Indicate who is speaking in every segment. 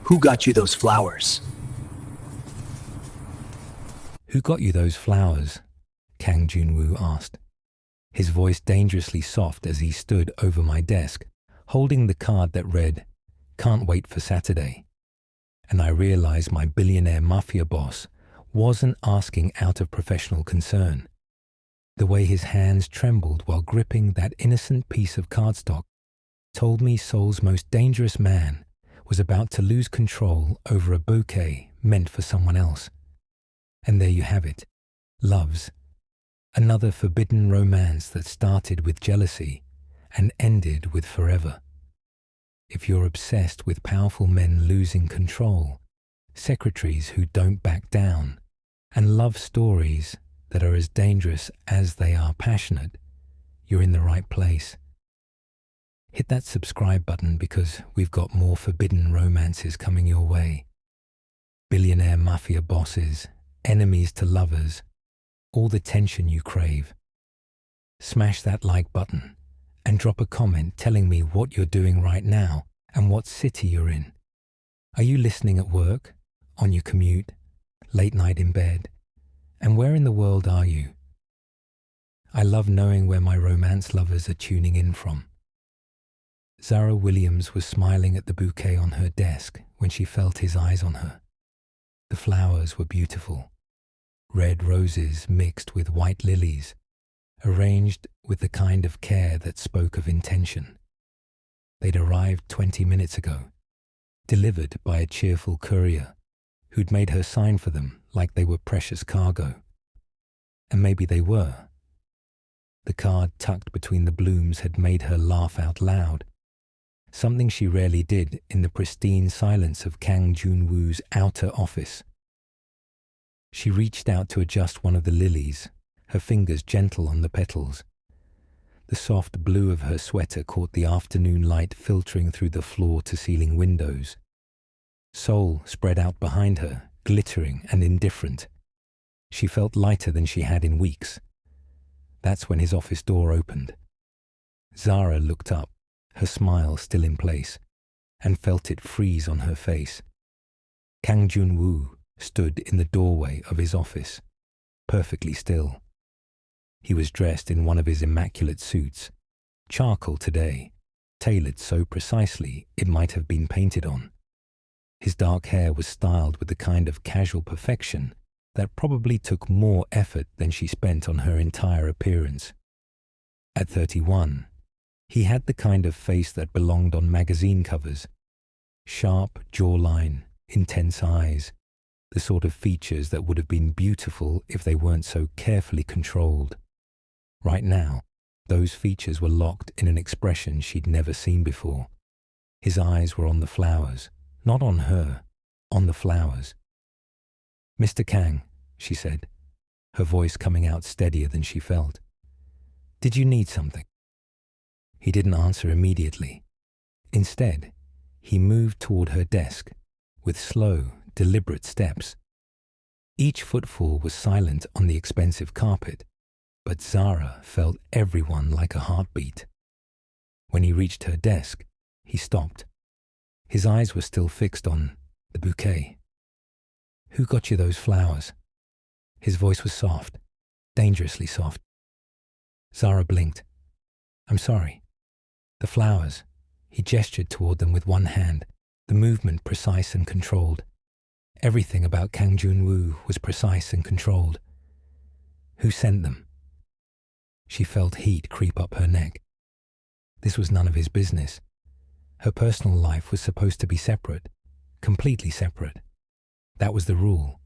Speaker 1: Who got you those flowers?
Speaker 2: Who got you those flowers? Kang Junwoo asked, his voice dangerously soft as he stood over my desk, holding the card that read, "Can't wait for Saturday." And I realized my billionaire mafia boss wasn't asking out of professional concern. The way his hands trembled while gripping that innocent piece of cardstock told me Seoul's most dangerous man was about to lose control over a bouquet meant for someone else. And there you have it, Loves, another forbidden romance that started with jealousy and ended with forever. If you're obsessed with powerful men losing control, secretaries who don't back down, and love stories that are as dangerous as they are passionate, you're in the right place. Hit that subscribe button because we've got more forbidden romances coming your way. Billionaire mafia bosses, enemies to lovers, all the tension you crave. Smash that like button and drop a comment telling me what you're doing right now and what city you're in. Are you listening at work, on your commute, late night in bed? And where in the world are you? I love knowing where my romance lovers are tuning in from. Zara Williams was smiling at the bouquet on her desk when she felt his eyes on her. The flowers were beautiful. Red roses mixed with white lilies, arranged with the kind of care that spoke of intention. They'd arrived 20 minutes ago, delivered by a cheerful courier who'd made her sign for them like they were precious cargo. And maybe they were. The card tucked between the blooms had made her laugh out loud, something she rarely did in the pristine silence of Kang Junwoo's outer office. She reached out to adjust one of the lilies, her fingers gentle on the petals. The soft blue of her sweater caught the afternoon light filtering through the floor-to-ceiling windows. Seoul spread out behind her, glittering and indifferent. She felt lighter than she had in weeks. That's when his office door opened. Zara looked up, her smile still in place, and felt it freeze on her face. Kang Junwoo stood in the doorway of his office, perfectly still. He was dressed in one of his immaculate suits, charcoal today, tailored so precisely it might have been painted on. His dark hair was styled with the kind of casual perfection that probably took more effort than she spent on her entire appearance. At 31, he had the kind of face that belonged on magazine covers. Sharp jawline, intense eyes, the sort of features that would have been beautiful if they weren't so carefully controlled. Right now, those features were locked in an expression she'd never seen before. His eyes were on the flowers, not on her, on the flowers. "Mr. Kang," she said, her voice coming out steadier than she felt. "Did you need something?" He didn't answer immediately. Instead, he moved toward her desk with slow, deliberate steps. Each footfall was silent on the expensive carpet, but Zara felt everyone like a heartbeat. When he reached her desk, he stopped. His eyes were still fixed on the bouquet. "Who got you those flowers?" His voice was soft, dangerously soft. Zara blinked. "I'm sorry. The flowers." He gestured toward them with one hand, the movement precise and controlled. Everything about Kang Junwoo was precise and controlled. "Who sent them?" She felt heat creep up her neck. This was none of his business. Her personal life was supposed to be separate, completely separate. That was the rule,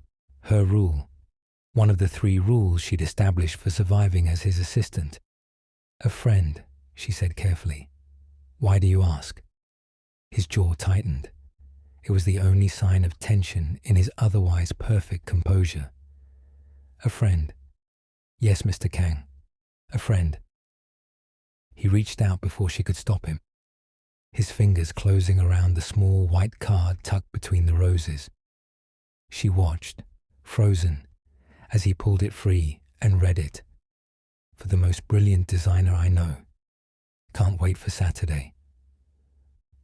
Speaker 2: her rule, one of the 3 rules she'd established for surviving as his assistant. "A friend," she said carefully. "Why do you ask?" His jaw tightened. It was the only sign of tension in his otherwise perfect composure. "A friend. Yes, Mr. Kang. A friend." He reached out before she could stop him, his fingers closing around the small white card tucked between the roses. She watched, frozen, as he pulled it free and read it. "For the most brilliant designer I know. Can't wait for Saturday.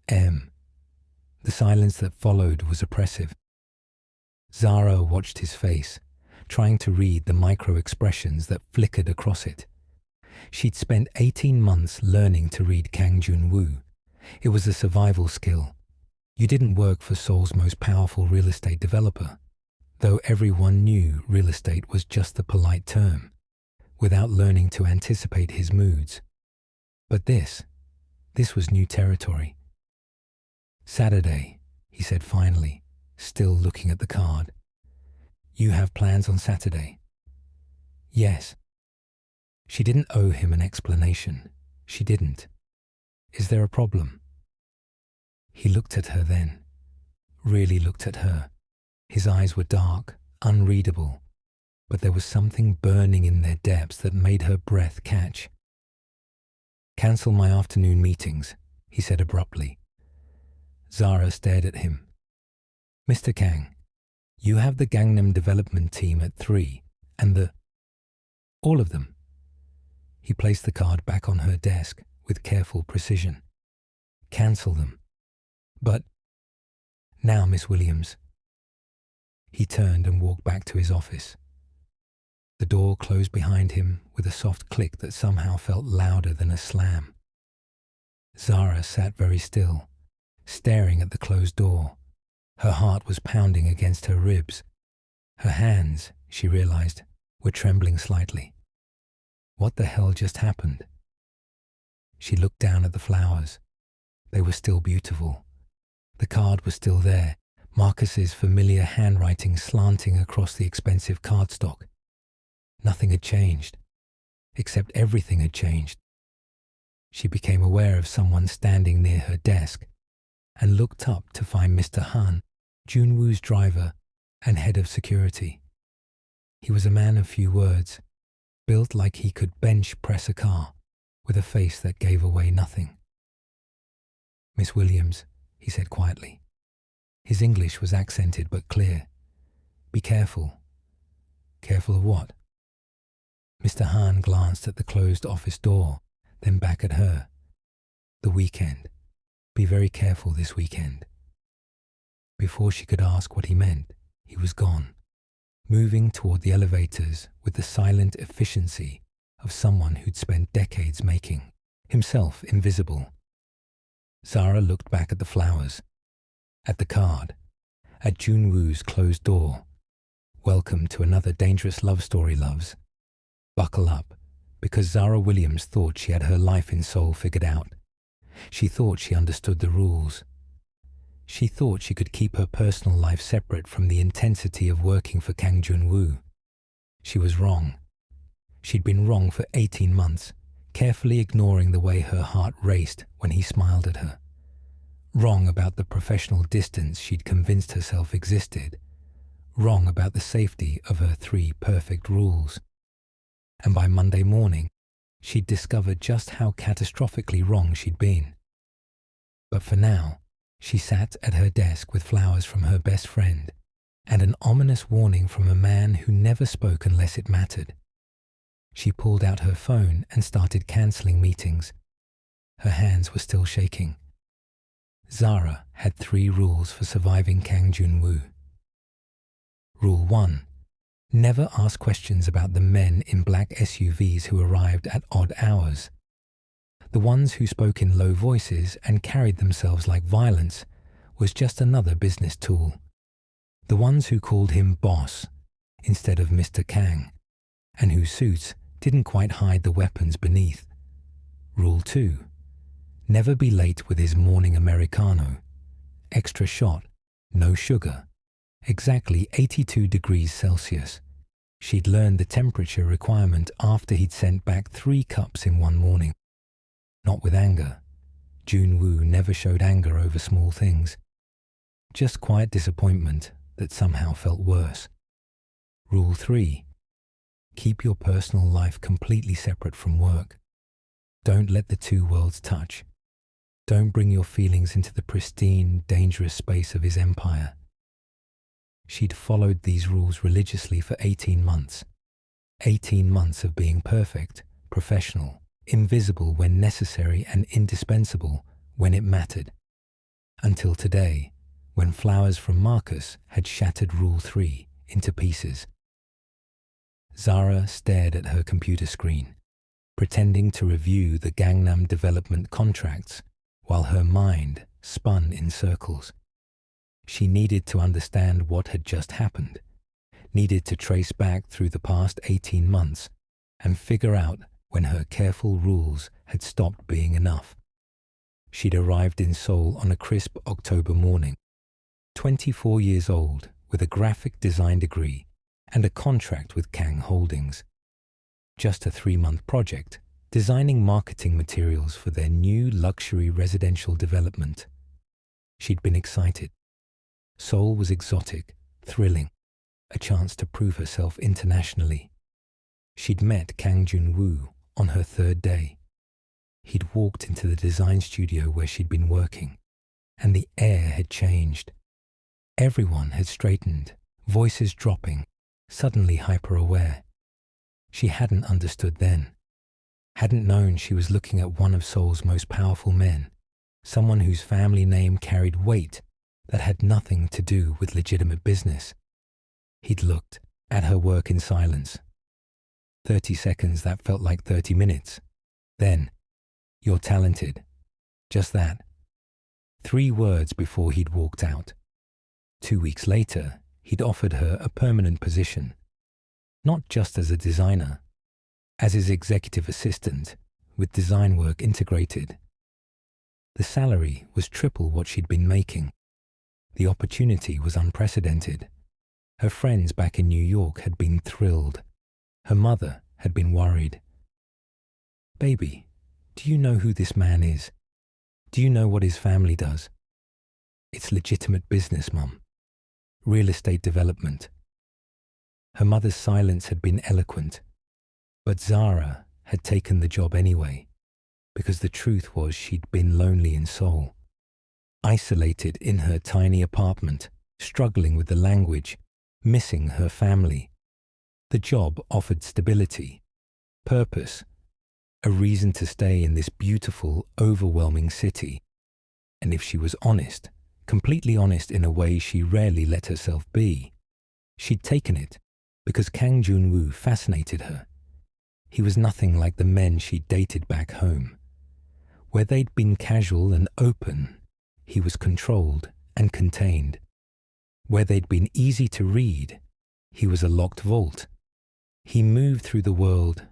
Speaker 2: M." The silence that followed was oppressive. Zara watched his face, trying to read the micro-expressions that flickered across it. She'd spent 18 months learning to read Kang Jun-woo. It was a survival skill. You didn't work for Seoul's most powerful real estate developer, though everyone knew real estate was just the polite term, without learning to anticipate his moods. But this was new territory. "Saturday," he said finally, still looking at the card. "You have plans on Saturday?" "Yes." She didn't owe him an explanation. She didn't. "Is there a problem?" He looked at her then, really looked at her. His eyes were dark, unreadable, but there was something burning in their depths that made her breath catch. "Cancel my afternoon meetings," he said abruptly. Zara stared at him. "Mr. Kang, you have the Gangnam development team at 3, and all of them." He placed the card back on her desk with careful precision. "Cancel them." "But now, Miss Williams." He turned and walked back to his office. The door closed behind him with a soft click that somehow felt louder than a slam. Zara sat very still, staring at the closed door. Her heart was pounding against her ribs. Her hands, she realized, were trembling slightly. What the hell just happened? She looked down at the flowers. They were still beautiful. The card was still there, Marcus's familiar handwriting slanting across the expensive cardstock. Nothing had changed, except everything had changed. She became aware of someone standing near her desk and looked up to find Mr. Han, Junwoo's driver and head of security. He was a man of few words, built like he could bench press a car, with a face that gave away nothing. "Miss Williams," he said quietly. His English was accented but clear. "Be careful." "Careful of what?" Mr. Han glanced at the closed office door, then back at her. "The weekend. Be very careful this weekend." Before she could ask what he meant, he was gone, moving toward the elevators with the silent efficiency of someone who'd spent decades making himself invisible. Zara looked back at the flowers, at the card, at Junwoo's closed door. "Welcome to another dangerous love story, loves. Buckle up," because Zara Williams thought she had her life in Seoul figured out. She thought she understood the rules. She thought she could keep her personal life separate from the intensity of working for Kang Jun-woo. She was wrong. She'd been wrong for 18 months, carefully ignoring the way her heart raced when he smiled at her. Wrong about the professional distance she'd convinced herself existed. Wrong about the safety of her 3 perfect rules. And by Monday morning, she'd discovered just how catastrophically wrong she'd been. But for now, she sat at her desk with flowers from her best friend and an ominous warning from a man who never spoke unless it mattered. She pulled out her phone and started cancelling meetings. Her hands were still shaking. Zara had 3 rules for surviving Kang Jun-woo. Rule 1. Never ask questions about the men in black SUVs who arrived at odd hours. The ones who spoke in low voices and carried themselves like violence was just another business tool. The ones who called him boss instead of Mr. Kang, and whose suits didn't quite hide the weapons beneath. Rule 2. Never be late with his morning Americano. Extra shot, no sugar. Exactly 82 degrees Celsius. She'd learned the temperature requirement after he'd sent back 3 cups in one morning. Not with anger. Jun-woo never showed anger over small things. Just quiet disappointment that somehow felt worse. Rule 3. Keep your personal life completely separate from work. Don't let the 2 worlds touch. Don't bring your feelings into the pristine, dangerous space of his empire. She'd followed these rules religiously for 18 months. 18 months of being perfect, professional, invisible when necessary and indispensable when it mattered. Until today, when flowers from Marcus had shattered Rule 3 into pieces. Zara stared at her computer screen, pretending to review the Gangnam development contracts while her mind spun in circles. She needed to understand what had just happened, needed to trace back through the past 18 months and figure out when her careful rules had stopped being enough. She'd arrived in Seoul on a crisp October morning, 24 years old, with a graphic design degree and a contract with Kang Holdings. Just a 3-month project, designing marketing materials for their new luxury residential development. She'd been excited. Seoul was exotic, thrilling, a chance to prove herself internationally. She'd met Kang Jun-woo on her 3rd day. He'd walked into the design studio where she'd been working, and the air had changed. Everyone had straightened, voices dropping, suddenly hyper-aware. She hadn't understood then, hadn't known she was looking at one of Seoul's most powerful men, someone whose family name carried weight that had nothing to do with legitimate business. He'd looked at her work in silence. 30 seconds that felt like 30 minutes. Then, "You're talented." Just that. 3 words before he'd walked out. 2 weeks later, he'd offered her a permanent position, not just as a designer, as his executive assistant, with design work integrated. The salary was triple what she'd been making. The opportunity was unprecedented. Her friends back in New York had been thrilled. Her mother had been worried. "Baby, do you know who this man is? Do you know what his family does?" "It's legitimate business, Mum. Real estate development." Her mother's silence had been eloquent, but Zara had taken the job anyway, because the truth was she'd been lonely in Seoul, isolated in her tiny apartment, struggling with the language, missing her family. The job offered stability, purpose, a reason to stay in this beautiful, overwhelming city. And if she was honest, completely honest in a way she rarely let herself be, she'd taken it because Kang Jun-woo fascinated her. He was nothing like the men she'd dated back home. Where they'd been casual and open, he was controlled and contained. Where they'd been easy to read, he was a locked vault. He moved through the world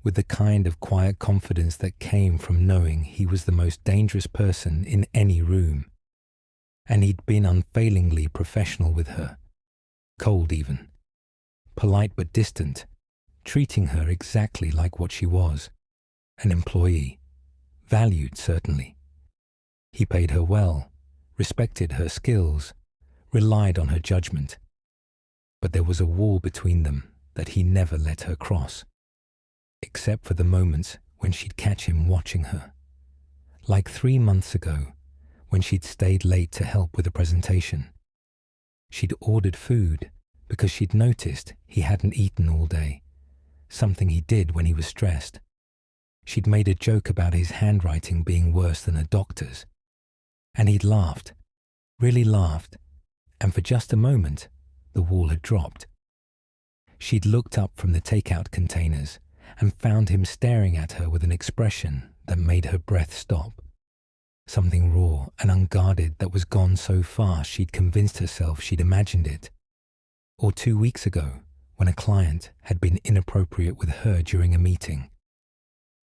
Speaker 2: with the kind of quiet confidence that came from knowing he was the most dangerous person in any room. And he'd been unfailingly professional with her, cold even, polite but distant, treating her exactly like what she was, an employee, valued certainly. He paid her well, respected her skills, relied on her judgment. But there was a wall between them that he never let her cross, except for the moments when she'd catch him watching her. Like 3 months ago, when she'd stayed late to help with a presentation. She'd ordered food because she'd noticed he hadn't eaten all day, something he did when he was stressed. She'd made a joke about his handwriting being worse than a doctor's, and he'd laughed, really laughed, and for just a moment, the wall had dropped. She'd looked up from the takeout containers and found him staring at her with an expression that made her breath stop. Something raw and unguarded that was gone so fast she'd convinced herself she'd imagined it. Or 2 weeks ago, when a client had been inappropriate with her during a meeting.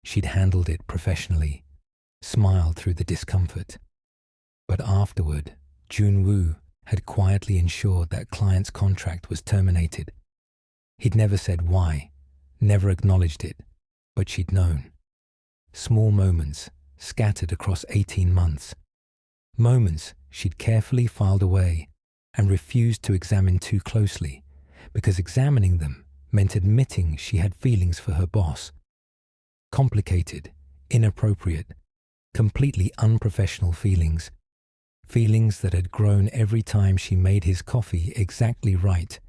Speaker 2: She'd handled it professionally, smiled through the discomfort. But afterward, Jun-woo had quietly ensured that client's contract was terminated. He'd never said why, never acknowledged it, but she'd known. Small moments, scattered across 18 months. Moments she'd carefully filed away and refused to examine too closely, because examining them meant admitting she had feelings for her boss. Complicated, inappropriate, completely unprofessional feelings. Feelings that had grown every time she made his coffee exactly right,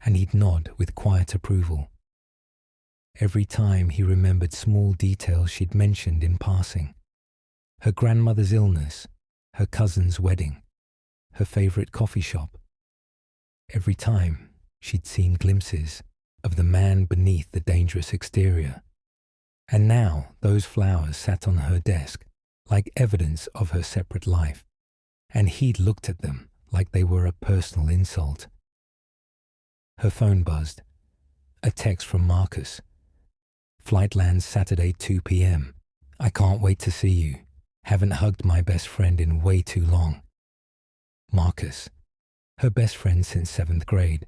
Speaker 2: and he'd nod with quiet approval. Every time he remembered small details she'd mentioned in passing. Her grandmother's illness, her cousin's wedding, her favorite coffee shop. Every time, she'd seen glimpses of the man beneath the dangerous exterior. And now those flowers sat on her desk like evidence of her separate life, and he'd looked at them like they were a personal insult. Her phone buzzed. A text from Marcus. "Flight lands Saturday 2 p.m. I can't wait to see you. Haven't hugged my best friend in way too long." Marcus, her best friend since 7th grade.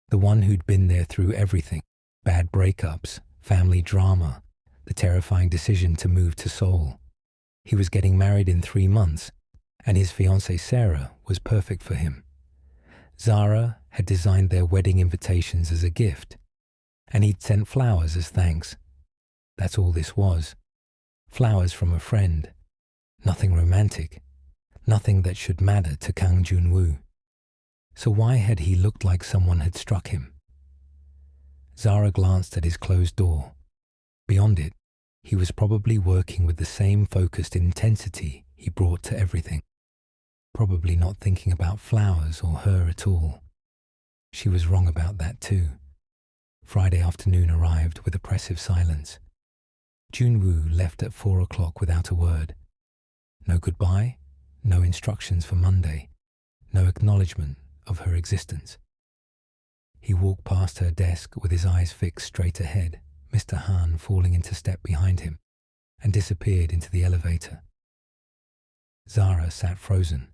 Speaker 2: The one who'd been there through everything. Bad breakups, family drama, the terrifying decision to move to Seoul. He was getting married in 3 months, and his fiancée Sarah was perfect for him. Zara had designed their wedding invitations as a gift, and he'd sent flowers as thanks. That's all this was. Flowers from a friend. Nothing romantic. Nothing that should matter to Kang Jun-woo. So why had he looked like someone had struck him? Zara glanced at his closed door. Beyond it, he was probably working with the same focused intensity he brought to everything. Probably not thinking about flowers or her at all. She was wrong about that too. Friday afternoon arrived with oppressive silence. Jun-woo left at 4 o'clock without a word. No goodbye, no instructions for Monday, no acknowledgement of her existence. He walked past her desk with his eyes fixed straight ahead, Mr. Han falling into step behind him, and disappeared into the elevator. Zara sat frozen,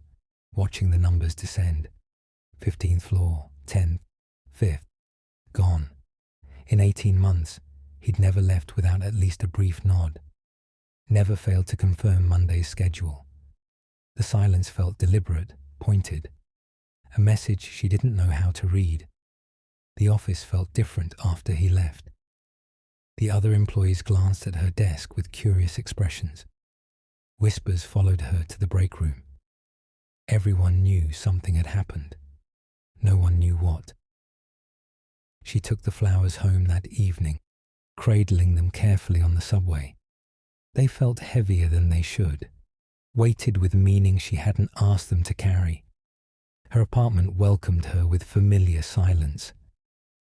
Speaker 2: watching the numbers descend. 15th floor, 10th, 5th, gone. In 18 months, he'd never left without at least a brief nod. Never failed to confirm Monday's schedule. The silence felt deliberate, pointed. A message she didn't know how to read. The office felt different after he left. The other employees glanced at her desk with curious expressions. Whispers followed her to the break room. Everyone knew something had happened. No one knew what. She took the flowers home that evening, cradling them carefully on the subway. They felt heavier than they should, weighted with meaning she hadn't asked them to carry. Her apartment welcomed her with familiar silence.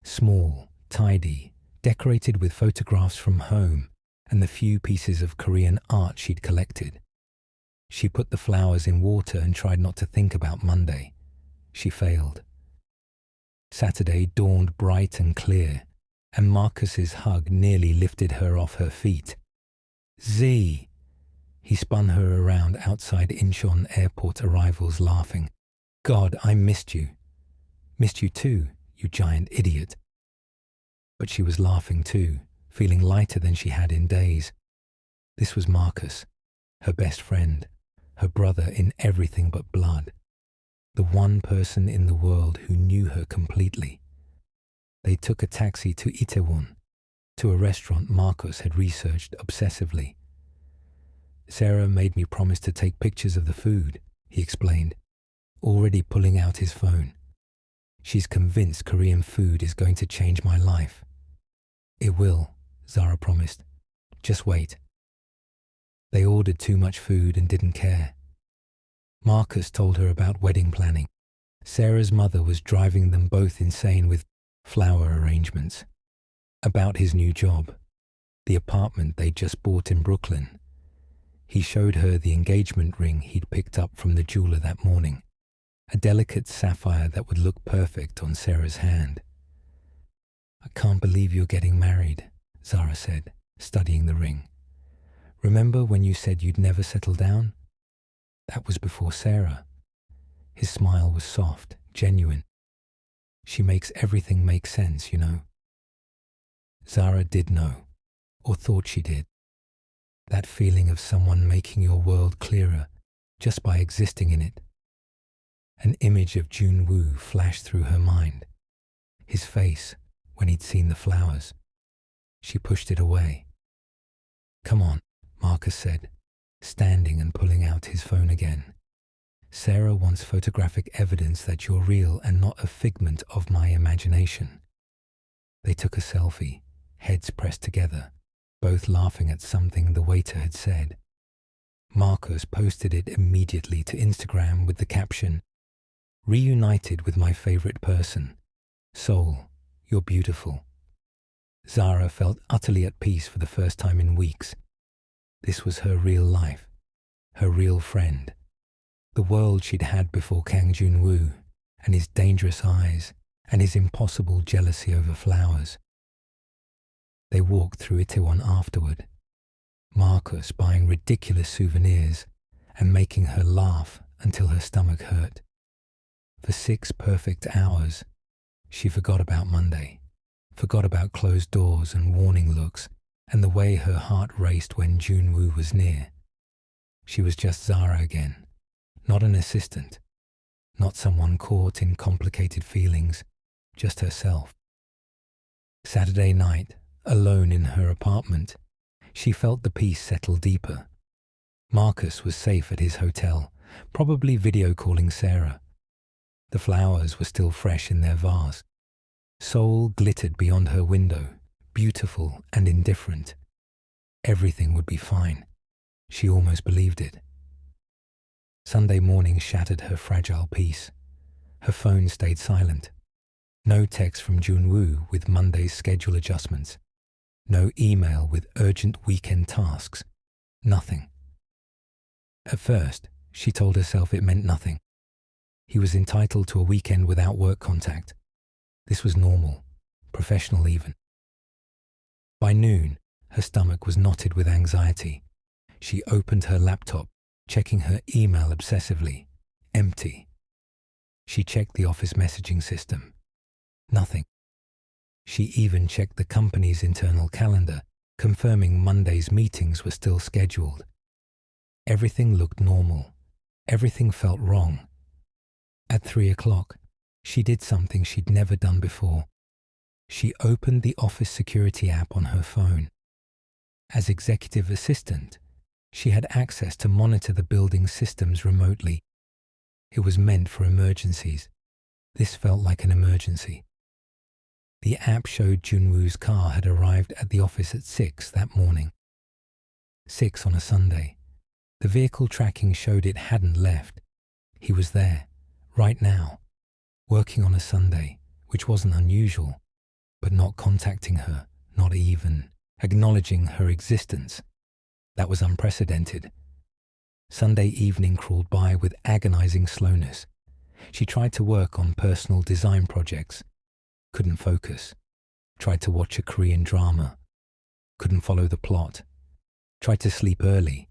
Speaker 2: Small, tidy, decorated with photographs from home and the few pieces of Korean art she'd collected. She put the flowers in water and tried not to think about Monday. She failed. Saturday dawned bright and clear, and Marcus's hug nearly lifted her off her feet. Z! He spun her around outside Incheon airport arrivals, laughing. God, I missed you. Missed you too, you giant idiot. But she was laughing too, feeling lighter than she had in days. This was Marcus, her best friend, her brother in everything but blood. The one person in the world who knew her completely. They took a taxi to Itaewon, to a restaurant Marcus had researched obsessively. Sarah made me promise to take pictures of the food, he explained, already pulling out his phone. She's convinced Korean food is going to change my life. It will, Zara promised. Just wait. They ordered too much food and didn't care. Marcus told her about wedding planning. Sarah's mother was driving them both insane with flower arrangements. About his new job, the apartment they'd just bought in Brooklyn. He showed her the engagement ring he'd picked up from the jeweler that morning, a delicate sapphire that would look perfect on Sarah's hand. I can't believe you're getting married, Zara said, studying the ring. Remember when you said you'd never settle down? That was before Sarah. His smile was soft, genuine. She makes everything make sense, you know. Zara did know, or thought she did. That feeling of someone making your world clearer just by existing in it. An image of Jun-woo flashed through her mind. His face when he'd seen the flowers. She pushed it away. Come on, Marcus said, standing and pulling out his phone again. Sarah wants photographic evidence that you're real and not a figment of my imagination. They took a selfie, heads pressed together, both laughing at something the waiter had said. Marcus posted it immediately to Instagram with the caption, "Reunited with my favorite person. Soul, you're beautiful." Zara felt utterly at peace for the first time in weeks. This was her real life, her real friend, the world she'd had before Kang Jun-woo, and his dangerous eyes, and his impossible jealousy over flowers. They walked through Itaewon afterward, Marcus buying ridiculous souvenirs and making her laugh until her stomach hurt. For 6 perfect hours, she forgot about Monday, forgot about closed doors and warning looks and the way her heart raced when Jun-woo was near. She was just Zara again, not an assistant, not someone caught in complicated feelings, just herself. Saturday night, alone in her apartment, she felt the peace settle deeper. Marcus was safe at his hotel, probably video calling Sarah. The flowers were still fresh in their vase. Seoul glittered beyond her window, beautiful and indifferent. Everything would be fine. She almost believed it. Sunday morning shattered her fragile peace. Her phone stayed silent. No text from Jun-woo with Monday's schedule adjustments. No email with urgent weekend tasks. Nothing. At first, she told herself it meant nothing. He was entitled to a weekend without work contact. This was normal, professional even. By noon, her stomach was knotted with anxiety. She opened her laptop, checking her email obsessively. Empty. She checked the office messaging system. Nothing. She even checked the company's internal calendar, confirming Monday's meetings were still scheduled. Everything looked normal. Everything felt wrong. At 3 o'clock, she did something she'd never done before. She opened the office security app on her phone. As executive assistant, she had access to monitor the building's systems remotely. It was meant for emergencies. This felt like an emergency. The app showed Jun-woo's car had arrived at the office at 6 that morning. 6 on a Sunday. The vehicle tracking showed it hadn't left. He was there, right now, working on a Sunday, which wasn't unusual, but not contacting her, not even acknowledging her existence. That was unprecedented. Sunday evening crawled by with agonizing slowness. She tried to work on personal design projects. Couldn't focus. Tried to watch a Korean drama. Couldn't follow the plot. Tried to sleep early.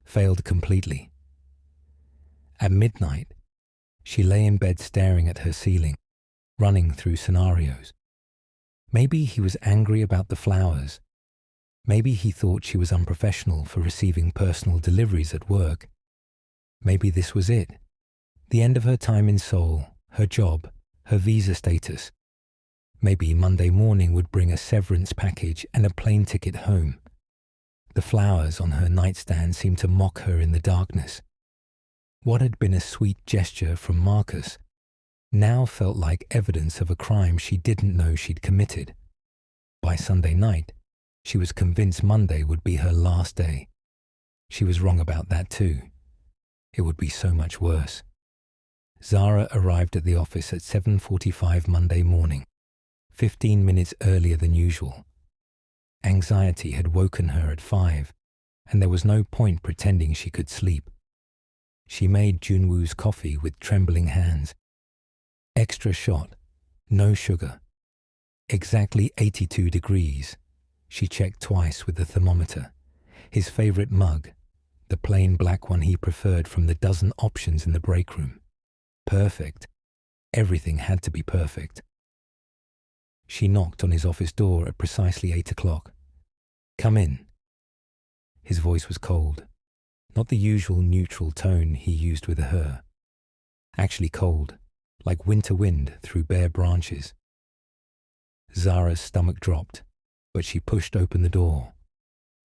Speaker 2: Failed completely. At midnight, she lay in bed staring at her ceiling, running through scenarios. Maybe he was angry about the flowers. Maybe he thought she was unprofessional for receiving personal deliveries at work. Maybe this was it. The end of her time in Seoul, her job, her visa status. Maybe Monday morning would bring a severance package and a plane ticket home. The flowers on her nightstand seemed to mock her in the darkness. What had been a sweet gesture from Marcus now felt like evidence of a crime she didn't know she'd committed. By Sunday night, she was convinced Monday would be her last day. She was wrong about that too. It would be so much worse. Zara arrived at the office at 7:45 Monday morning, 15 minutes earlier than usual. Anxiety had woken her at 5, and there was no point pretending she could sleep. She made Jun-woo's coffee with trembling hands. Extra shot, no sugar. Exactly 82 degrees. She checked twice with the thermometer. His favorite mug, the plain black one he preferred from the dozen options in the break room. Perfect. Everything had to be perfect. She knocked on his office door at precisely 8 o'clock. "Come in." His voice was cold, not the usual neutral tone he used with her. Actually cold, like winter wind through bare branches. Zara's stomach dropped, but she pushed open the door.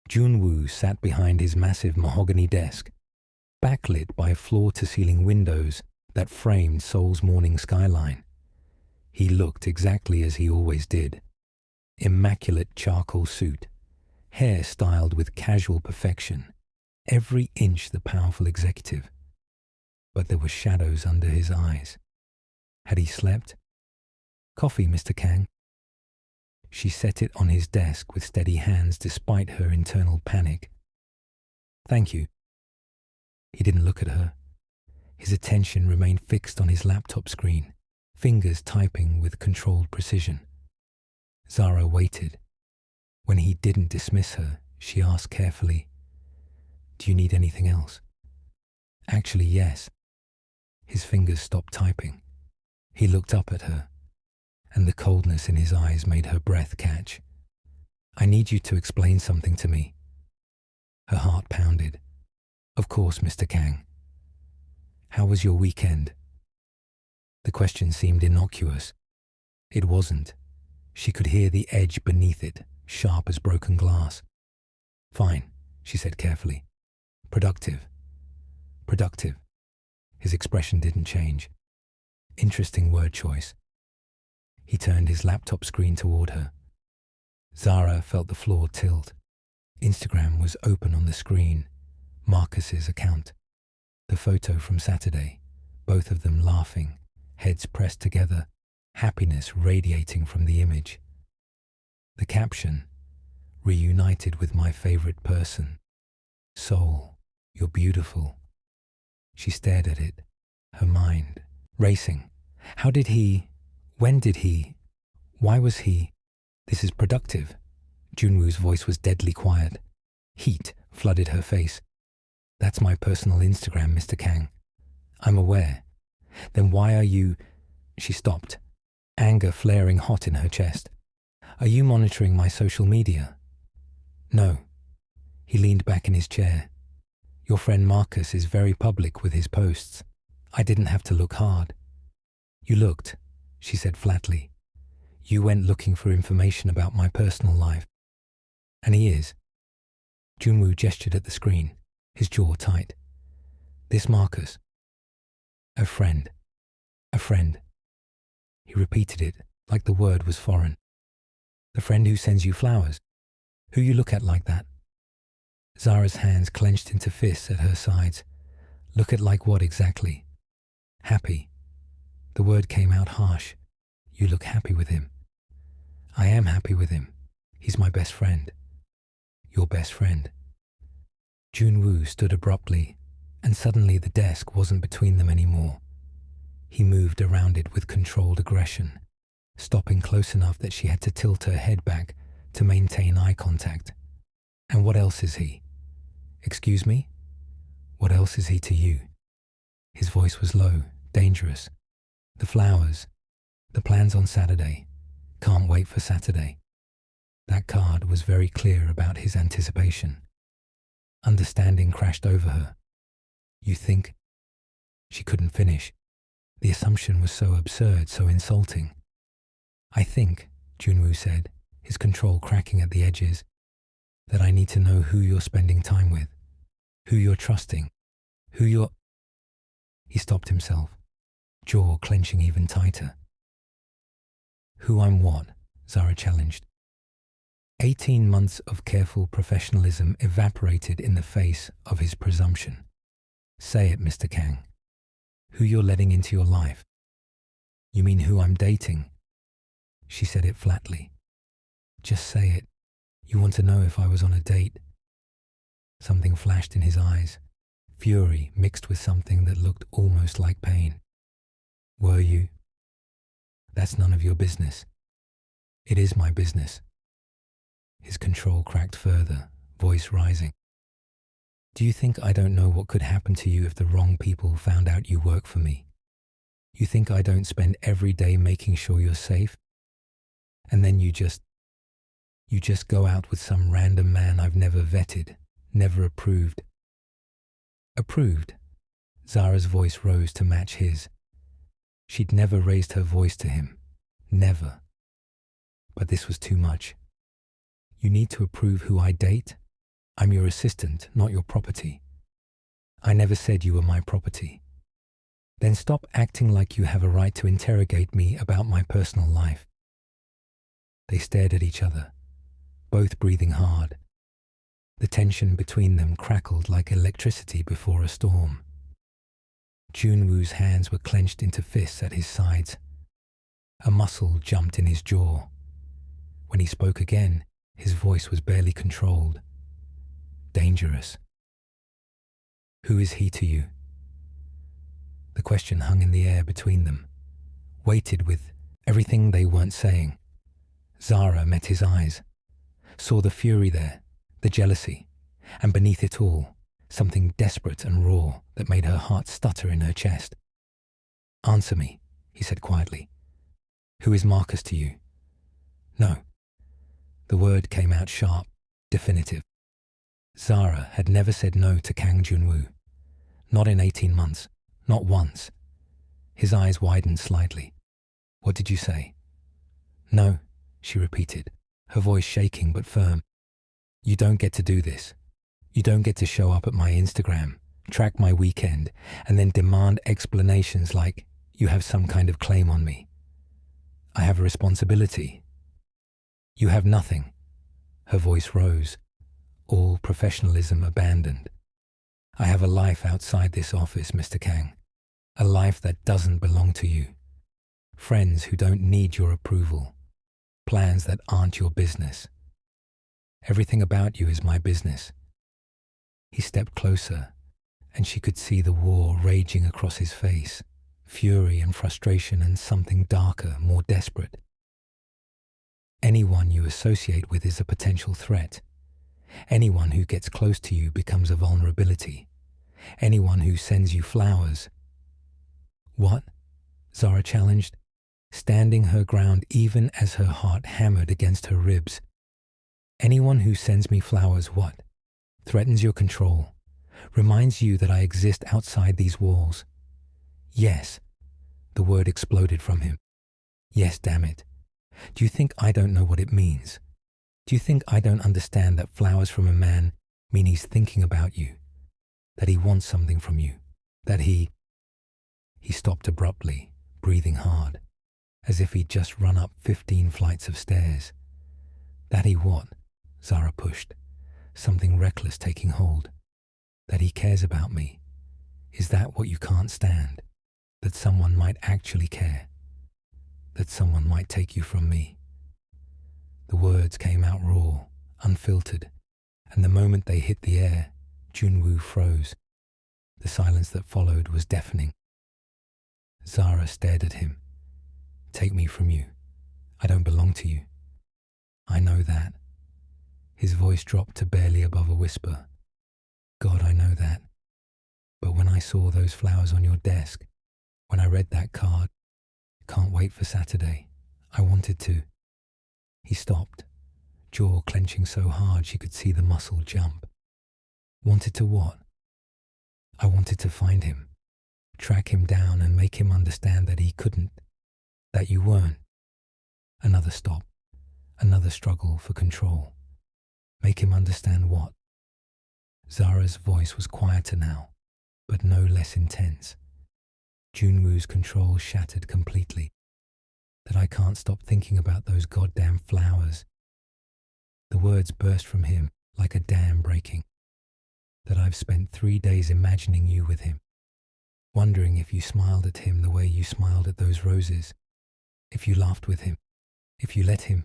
Speaker 2: Jun-woo sat behind his massive mahogany desk, backlit by floor-to-ceiling windows that framed Seoul's morning skyline. He looked exactly as he always did. Immaculate charcoal suit, hair styled with casual perfection, every inch the powerful executive. But there were shadows under his eyes. Had he slept? Coffee, Mr. Kang. She set it on his desk with steady hands despite her internal panic. Thank you. He didn't look at her. His attention remained fixed on his laptop screen, fingers typing with controlled precision. Zara waited. When he didn't dismiss her, she asked carefully, "Do you need anything else?" Actually, yes. His fingers stopped typing. He looked up at her, and the coldness in his eyes made her breath catch. "I need you to explain something to me." Her heart pounded. "Of course, Mr. Kang. How was your weekend?" The question seemed innocuous. It wasn't. She could hear the edge beneath it, sharp as broken glass. "Fine," she said carefully. "Productive." Productive. His expression didn't change. Interesting word choice. He turned his laptop screen toward her. Zara felt the floor tilt. Instagram was open on the screen. Marcus's account. The photo from Saturday. Both of them laughing, heads pressed together, happiness radiating from the image. The caption, "Reunited with my favorite person. Soul, you're beautiful." She stared at it, her mind racing. How did he? When did he? Why was he? "This is productive." Junwoo's voice was deadly quiet. Heat flooded her face. "That's my personal Instagram, Mr. Kang." "I'm aware." "Then why are you—" She stopped, anger flaring hot in her chest. "Are you monitoring my social media?" "No." He leaned back in his chair. "Your friend Marcus is very public with his posts. I didn't have to look hard." "You looked," she said flatly. "You went looking for information about my personal life." "And he is." Junwoo gestured at the screen, his jaw tight. "This Marcus." "A friend. A friend." He repeated it like the word was foreign. "The friend who sends you flowers? Who you look at like that?" Zara's hands clenched into fists at her sides. "Look at like what exactly?" "Happy." The word came out harsh. "You look happy with him." "I am happy with him. He's my best friend." "Your best friend." Junwoo stood abruptly, and suddenly the desk wasn't between them anymore. He moved around it with controlled aggression, stopping close enough that she had to tilt her head back to maintain eye contact. "And what else is he?" "Excuse me? What else is he to you?" His voice was low, dangerous. "The flowers. The plans on Saturday. Can't wait for Saturday." That card was very clear about his anticipation. Understanding crashed over her. "You think—" She couldn't finish. The assumption was so absurd, so insulting. "I think," Junwoo said, his control cracking at the edges, "that I need to know who you're spending time with, who you're trusting, who you're—" He stopped himself, jaw clenching even tighter. "Who I'm what?" Zara challenged. 18 months of careful professionalism evaporated in the face of his presumption. "Say it, Mr. Kang. Who you're letting into your life." "You mean who I'm dating?" She said it flatly. "Just say it. You want to know if I was on a date." Something flashed in his eyes, fury mixed with something that looked almost like pain. "Were you?" "That's none of your business." "It is my business." His control cracked further, voice rising. "Do you think I don't know what could happen to you if the wrong people found out you work for me? You think I don't spend every day making sure you're safe? And then you just go out with some random man I've never vetted, never approved." "Approved?" Zara's voice rose to match his. She'd never raised her voice to him. Never. But this was too much. "You need to approve who I date? I'm your assistant, not your property." "I never said you were my property." "Then stop acting like you have a right to interrogate me about my personal life." They stared at each other, both breathing hard. The tension between them crackled like electricity before a storm. Junwoo's hands were clenched into fists at his sides. A muscle jumped in his jaw. When he spoke again, his voice was barely controlled. Dangerous. Who is he to you? The question hung in the air between them, weighted with everything they weren't saying. Zara met his eyes, saw the fury there, the jealousy, and beneath it all, something desperate and raw that made her heart stutter in her chest. Answer me, he said quietly. Who is Marcus to you? No. The word came out sharp, definitive. Zara had never said no to Kang Junwoo. Not in 18 months, not once. His eyes widened slightly. What did you say? No, she repeated, her voice shaking but firm. You don't get to do this. You don't get to show up at my Instagram, track my weekend, and then demand explanations like you have some kind of claim on me. I have a responsibility. You have nothing. Her voice rose, all professionalism abandoned. I have a life outside this office, Mr. Kang. A life that doesn't belong to you. Friends who don't need your approval. Plans that aren't your business. Everything about you is my business. He stepped closer, and she could see the war raging across his face, fury and frustration and something darker, more desperate. Anyone you associate with is a potential threat. Anyone who gets close to you becomes a vulnerability. Anyone who sends you flowers. What? Zara challenged, standing her ground even as her heart hammered against her ribs. Anyone who sends me flowers what? Threatens your control, reminds you that I exist outside these walls. Yes, the word exploded from him. Yes, damn it. Do you think I don't know what it means? Do you think I don't understand that flowers from a man mean he's thinking about you, that he wants something from you, that he stopped abruptly, breathing hard, as if he'd just run up 15 flights of stairs. That he what? Zara pushed, something reckless taking hold. That he cares about me. Is that what you can't stand? That someone might actually care? That someone might take you from me? The words came out raw, unfiltered, and the moment they hit the air, Junwoo froze. The silence that followed was deafening. Zara stared at him. Take me from you. I don't belong to you. I know that. His voice dropped to barely above a whisper. God, I know that. But when I saw those flowers on your desk, when I read that card, can't wait for Saturday, I wanted to. He stopped, jaw clenching so hard she could see the muscle jump. Wanted to what? I wanted to find him, track him down and make him understand that he couldn't, that you weren't. Another stop, another struggle for control. Make him understand what? Zara's voice was quieter now, but no less intense. Junwoo's control shattered completely. That I can't stop thinking about those goddamn flowers. The words burst from him like a dam breaking. That I've spent 3 days imagining you with him, wondering if you smiled at him the way you smiled at those roses, if you laughed with him, if you let him.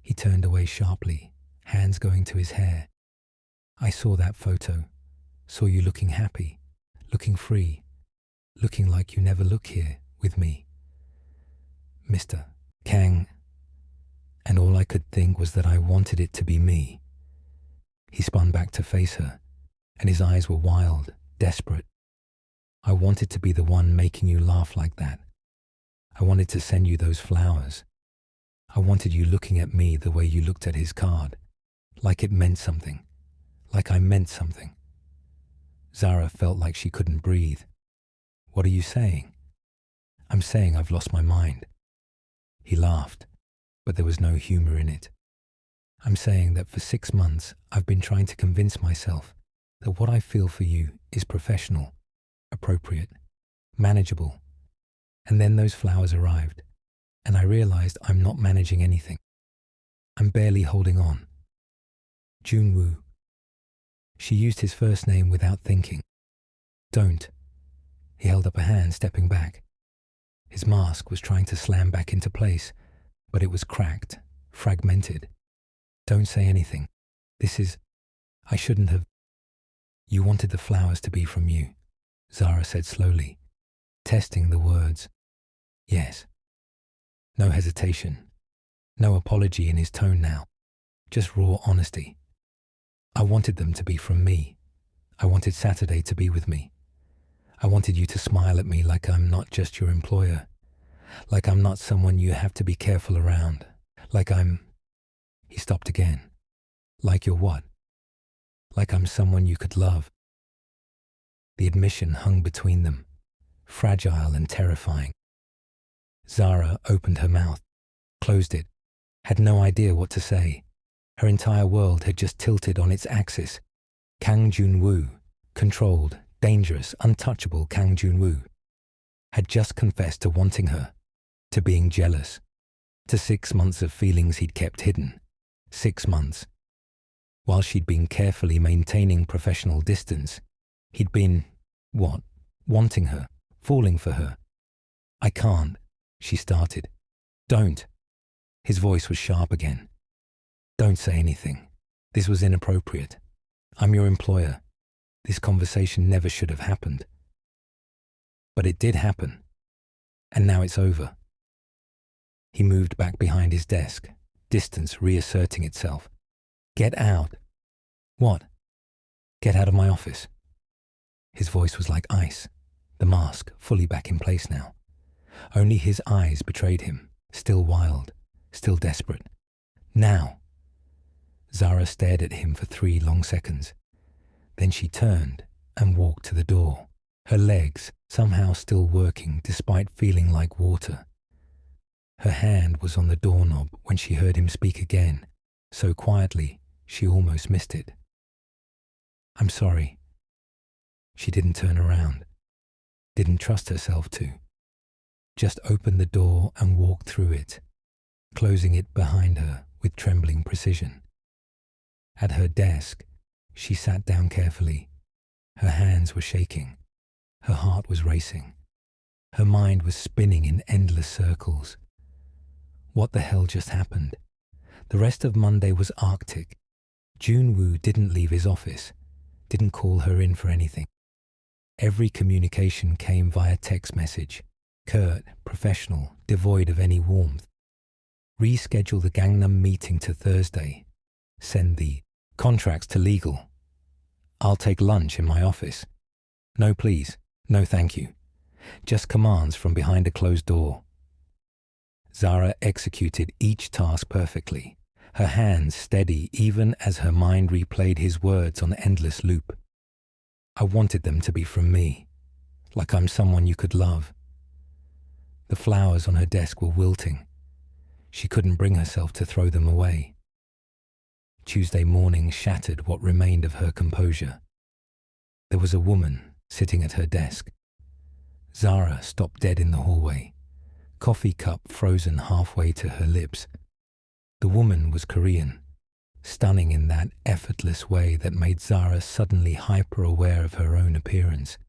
Speaker 2: He turned away sharply, hands going to his hair. I saw that photo, saw you looking happy, looking free, looking like you never look here with me. Mr. Kang, and all I could think was that I wanted it to be me. He spun back to face her, and his eyes were wild, desperate. I wanted to be the one making you laugh like that. I wanted to send you those flowers. I wanted you looking at me the way you looked at his card, like it meant something, like I meant something. Zara felt like she couldn't breathe. What are you saying? I'm saying I've lost my mind. He laughed, but there was no humor in it. I'm saying that for 6 months I've been trying to convince myself that what I feel for you is professional, appropriate, manageable. And then those flowers arrived, and I realized I'm not managing anything. I'm barely holding on. Junwoo She used his first name without thinking. Don't. He held up a hand, stepping back. His mask was trying to slam back into place, but it was cracked, fragmented. Don't say anything. I shouldn't have. You wanted the flowers to be from you, Zara said slowly, testing the words. Yes. No hesitation. No apology in his tone now. Just raw honesty. I wanted them to be from me. I wanted Saturday to be with me. I wanted you to smile at me like I'm not just your employer. Like I'm not someone you have to be careful around. Like I'm... He stopped again. Like you're what? Like I'm someone you could love. The admission hung between them, fragile and terrifying. Zara opened her mouth, closed it, had no idea what to say. Her entire world had just tilted on its axis. Kang Jun-woo, controlled, dangerous, untouchable Kang Jun-woo, had just confessed to wanting her, to being jealous, to 6 months of feelings he'd kept hidden. 6 months. While she'd been carefully maintaining professional distance, he'd been, what, wanting her, falling for her. I can't, she started. Don't. His voice was sharp again. Don't say anything. This was inappropriate. I'm your employer. This conversation never should have happened. But it did happen. And now it's over. He moved back behind his desk, distance reasserting itself. Get out. What? Get out of my office. His voice was like ice, the mask fully back in place now. Only his eyes betrayed him, still wild, still desperate. Now. Zara stared at him for 3 long seconds. Then she turned and walked to the door, her legs somehow still working despite feeling like water. Her hand was on the doorknob when she heard him speak again, so quietly she almost missed it. I'm sorry. She didn't turn around, didn't trust herself to. Just opened the door and walked through it, closing it behind her with trembling precision. At her desk, she sat down carefully. Her hands were shaking. Her heart was racing. Her mind was spinning in endless circles. What the hell just happened? The rest of Monday was Arctic. Jun-woo didn't leave his office, didn't call her in for anything. Every communication came via text message, curt, professional, devoid of any warmth. Reschedule the Gangnam meeting to Thursday. Send the contracts to legal. I'll take lunch in my office. No please, no thank you. Just commands from behind a closed door. Zara executed each task perfectly, her hands steady even as her mind replayed his words on endless loop. I wanted them to be from me, like I'm someone you could love. The flowers on her desk were wilting. She couldn't bring herself to throw them away. Tuesday morning shattered what remained of her composure. There was a woman sitting at her desk. Zara stopped dead in the hallway, coffee cup frozen halfway to her lips. The woman was Korean, stunning in that effortless way that made Zara suddenly hyper-aware of her own appearance.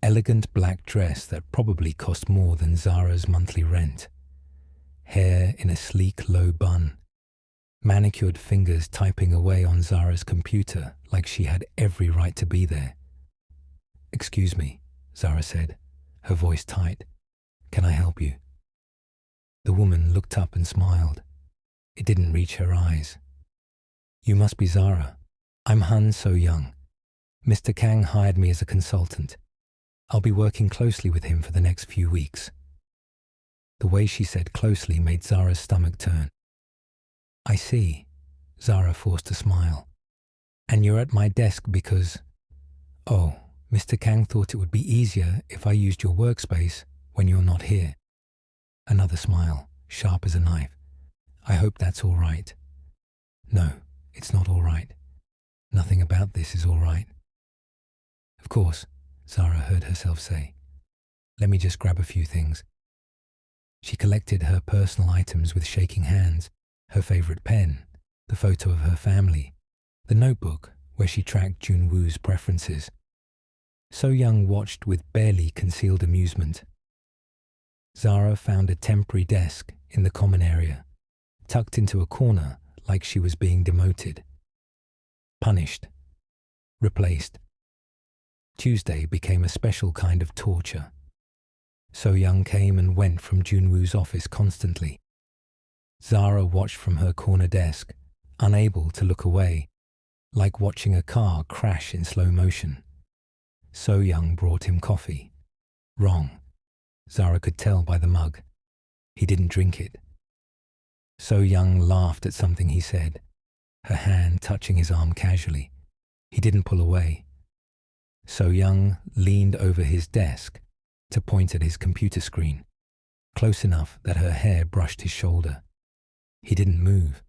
Speaker 2: Elegant black dress that probably cost more than Zara's monthly rent. Hair in a sleek low bun. Manicured fingers typing away on Zara's computer like she had every right to be there. Excuse me, Zara said, her voice tight. Can I help you? The woman looked up and smiled. It didn't reach her eyes. You must be Zara. I'm Han So-young. Mr. Kang hired me as a consultant. I'll be working closely with him for the next few weeks. The way she said closely made Zara's stomach turn. I see, Zara forced a smile. And you're at my desk because... Oh, Mr. Kang thought it would be easier if I used your workspace when you're not here. Another smile, sharp as a knife. I hope that's all right. No, it's not all right. Nothing about this is all right. Of course, Zara heard herself say. Let me just grab a few things. She collected her personal items with shaking hands, her favorite pen, the photo of her family, the notebook where she tracked Junwoo's preferences. So Young watched with barely concealed amusement. Zara found a temporary desk in the common area, tucked into a corner like she was being demoted. Punished. Replaced. Tuesday became a special kind of torture. So Young came and went from Junwoo's office constantly. Zara watched from her corner desk, unable to look away, like watching a car crash in slow motion. So Young brought him coffee. Wrong. Zara could tell by the mug. He didn't drink it. So Young laughed at something he said, her hand touching his arm casually. He didn't pull away. So Young leaned over his desk to point at his computer screen, close enough that her hair brushed his shoulder. He didn't move.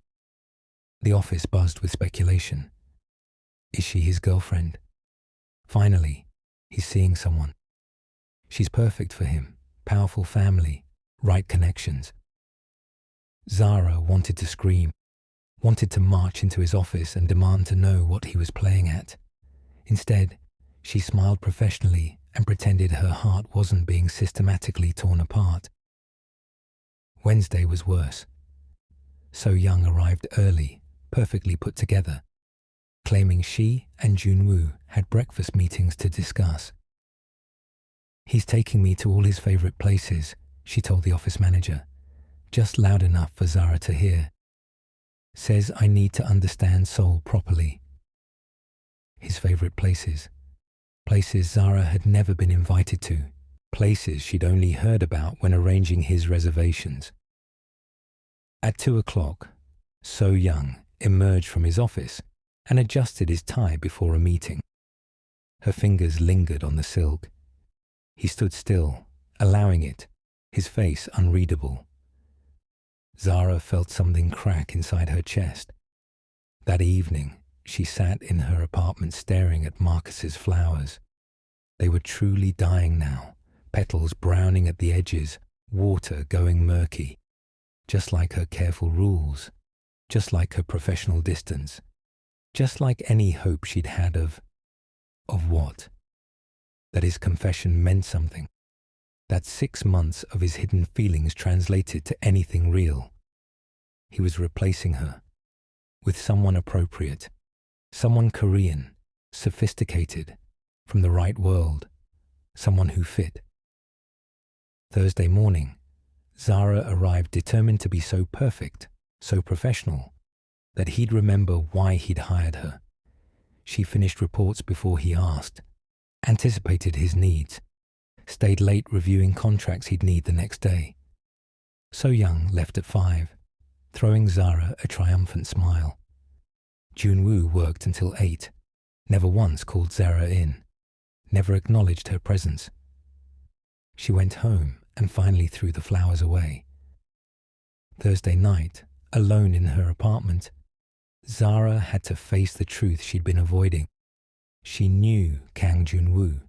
Speaker 2: The office buzzed with speculation. Is she his girlfriend? Finally, he's seeing someone. She's perfect for him, powerful family, right connections. Zara wanted to scream, wanted to march into his office and demand to know what he was playing at. Instead, she smiled professionally and pretended her heart wasn't being systematically torn apart. Wednesday was worse. So Young arrived early, perfectly put together, claiming she and Junwoo had breakfast meetings to discuss. He's taking me to all his favorite places, she told the office manager, just loud enough for Zara to hear. Says I need to understand Seoul properly. His favorite places. Places Zara had never been invited to. Places she'd only heard about when arranging his reservations. At 2:00, So Young emerged from his office and adjusted his tie before a meeting. Her fingers lingered on the silk. He stood still, allowing it, his face unreadable. Zara felt something crack inside her chest. That evening, she sat in her apartment staring at Marcus's flowers. They were truly dying now, petals browning at the edges, water going murky. Just like her careful rules, just like her professional distance, just like any hope she'd had of what? That his confession meant something, that 6 months of his hidden feelings translated to anything real. He was replacing her with someone appropriate, someone Korean, sophisticated, from the right world, someone who fit. Thursday morning, Zara arrived determined to be so perfect, so professional, that he'd remember why he'd hired her. She finished reports before he asked, anticipated his needs, stayed late reviewing contracts he'd need the next day. So Young left at 5, throwing Zara a triumphant smile. Junwoo worked until 8, never once called Zara in, never acknowledged her presence. She went home and finally threw the flowers away. Thursday night, alone in her apartment, Zara had to face the truth she'd been avoiding. She knew Kang Junwoo,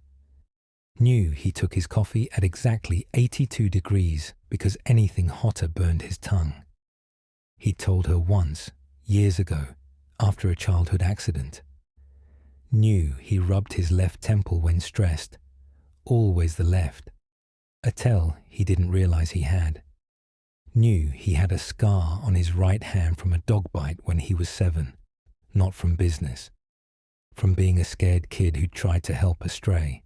Speaker 2: knew he took his coffee at exactly 82 degrees because anything hotter burned his tongue. He'd told her once, years ago, after a childhood accident. Knew he rubbed his left temple when stressed, always the left, a tell he didn't realize he had. Knew he had a scar on his right hand from a dog bite when he was 7, not from business, from being a scared kid who tried to help a stray.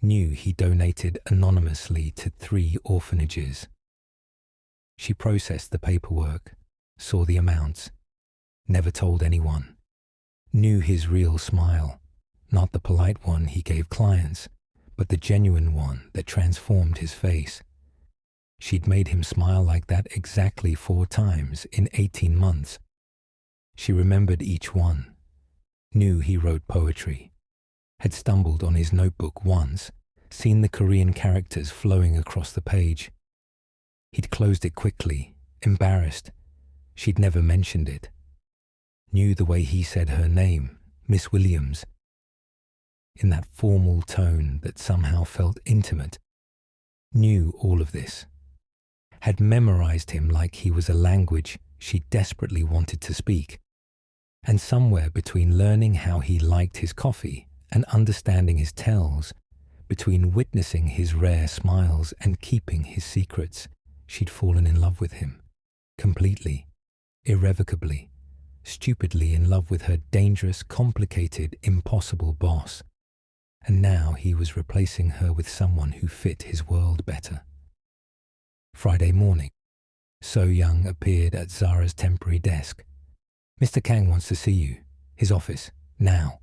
Speaker 2: Knew he donated anonymously to 3 orphanages. She processed the paperwork, saw the amounts, never told anyone. Knew his real smile, not the polite one he gave clients, but the genuine one that transformed his face. She'd made him smile like that exactly 4 times in 18 months. She remembered each one, knew he wrote poetry, had stumbled on his notebook once, seen the Korean characters flowing across the page. He'd closed it quickly, embarrassed. She'd never mentioned it. Knew the way he said her name, Miss Williams, in that formal tone that somehow felt intimate. Knew all of this. Had memorized him like he was a language she desperately wanted to speak. And somewhere between learning how he liked his coffee and understanding his tells, between witnessing his rare smiles and keeping his secrets, she'd fallen in love with him. Completely, irrevocably, stupidly in love with her dangerous, complicated, impossible boss. And now he was replacing her with someone who fit his world better. Friday morning, So Young appeared at Zara's temporary desk. "Mr. Kang wants to see you. His office. Now."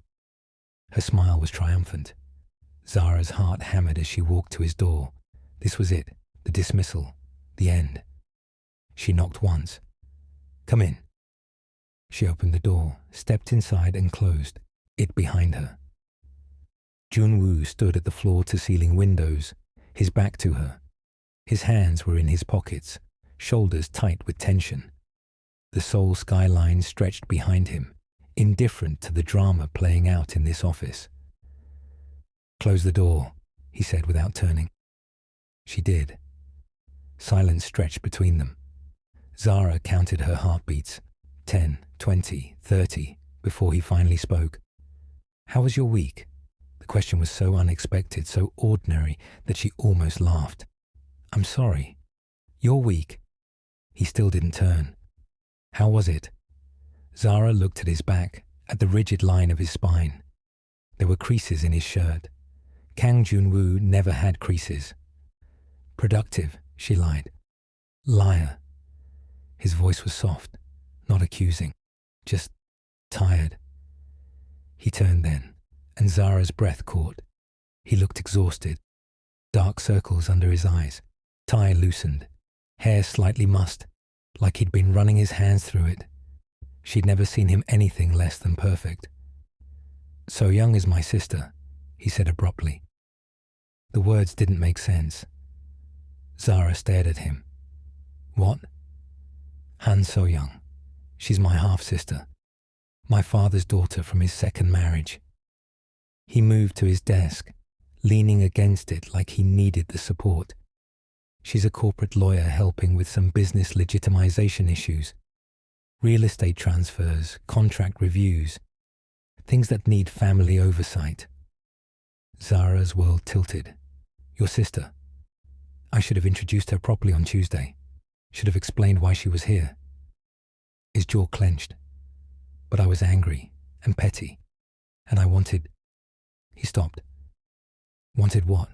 Speaker 2: Her smile was triumphant. Zara's heart hammered as she walked to his door. This was it. The dismissal. The end. She knocked once. "Come in." She opened the door, stepped inside and closed it behind her. Junwoo stood at the floor-to-ceiling windows, his back to her. His hands were in his pockets, shoulders tight with tension. The Seoul skyline stretched behind him, indifferent to the drama playing out in this office. "Close the door," he said without turning. She did. Silence stretched between them. Zara counted her heartbeats, 10, 20, 30, before he finally spoke. "How was your week?" The question was so unexpected, so ordinary, that she almost laughed. "I'm sorry. Your week?" He still didn't turn. "How was it?" Zara looked at his back, at the rigid line of his spine. There were creases in his shirt. Kang Junwoo never had creases. "Productive," she lied. "Liar." His voice was soft, not accusing, just tired. He turned then, and Zara's breath caught. He looked exhausted, dark circles under his eyes, tie loosened, hair slightly mussed, like he'd been running his hands through it. She'd never seen him anything less than perfect. "So Young is my sister," he said abruptly. The words didn't make sense. Zara stared at him. "What?" "Han So Young. She's my half-sister. My father's daughter from his second marriage." He moved to his desk, leaning against it like he needed the support. "She's a corporate lawyer helping with some business legitimization issues. Real estate transfers, contract reviews, things that need family oversight." Zara's world tilted. "Your sister. I should have introduced her properly on Tuesday. Should have explained why she was here." His jaw clenched. "But I was angry and petty, and I wanted..." He stopped. "Wanted what?"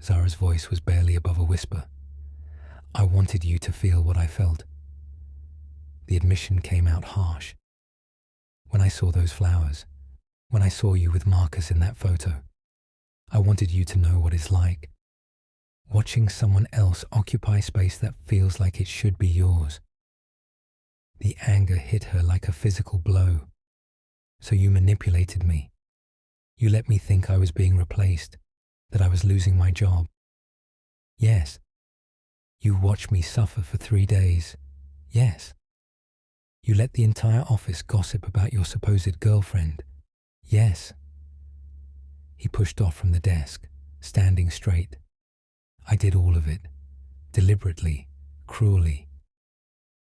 Speaker 2: Zara's voice was barely above a whisper. "I wanted you to feel what I felt." The admission came out harsh. "When I saw those flowers, when I saw you with Marcus in that photo, I wanted you to know what it's like. Watching someone else occupy space that feels like it should be yours." The anger hit her like a physical blow. "So you manipulated me. You let me think I was being replaced, that I was losing my job." "Yes." "You watched me suffer for 3 days." "Yes." "You let the entire office gossip about your supposed girlfriend." "Yes." He pushed off from the desk, standing straight. "I did all of it, deliberately, cruelly,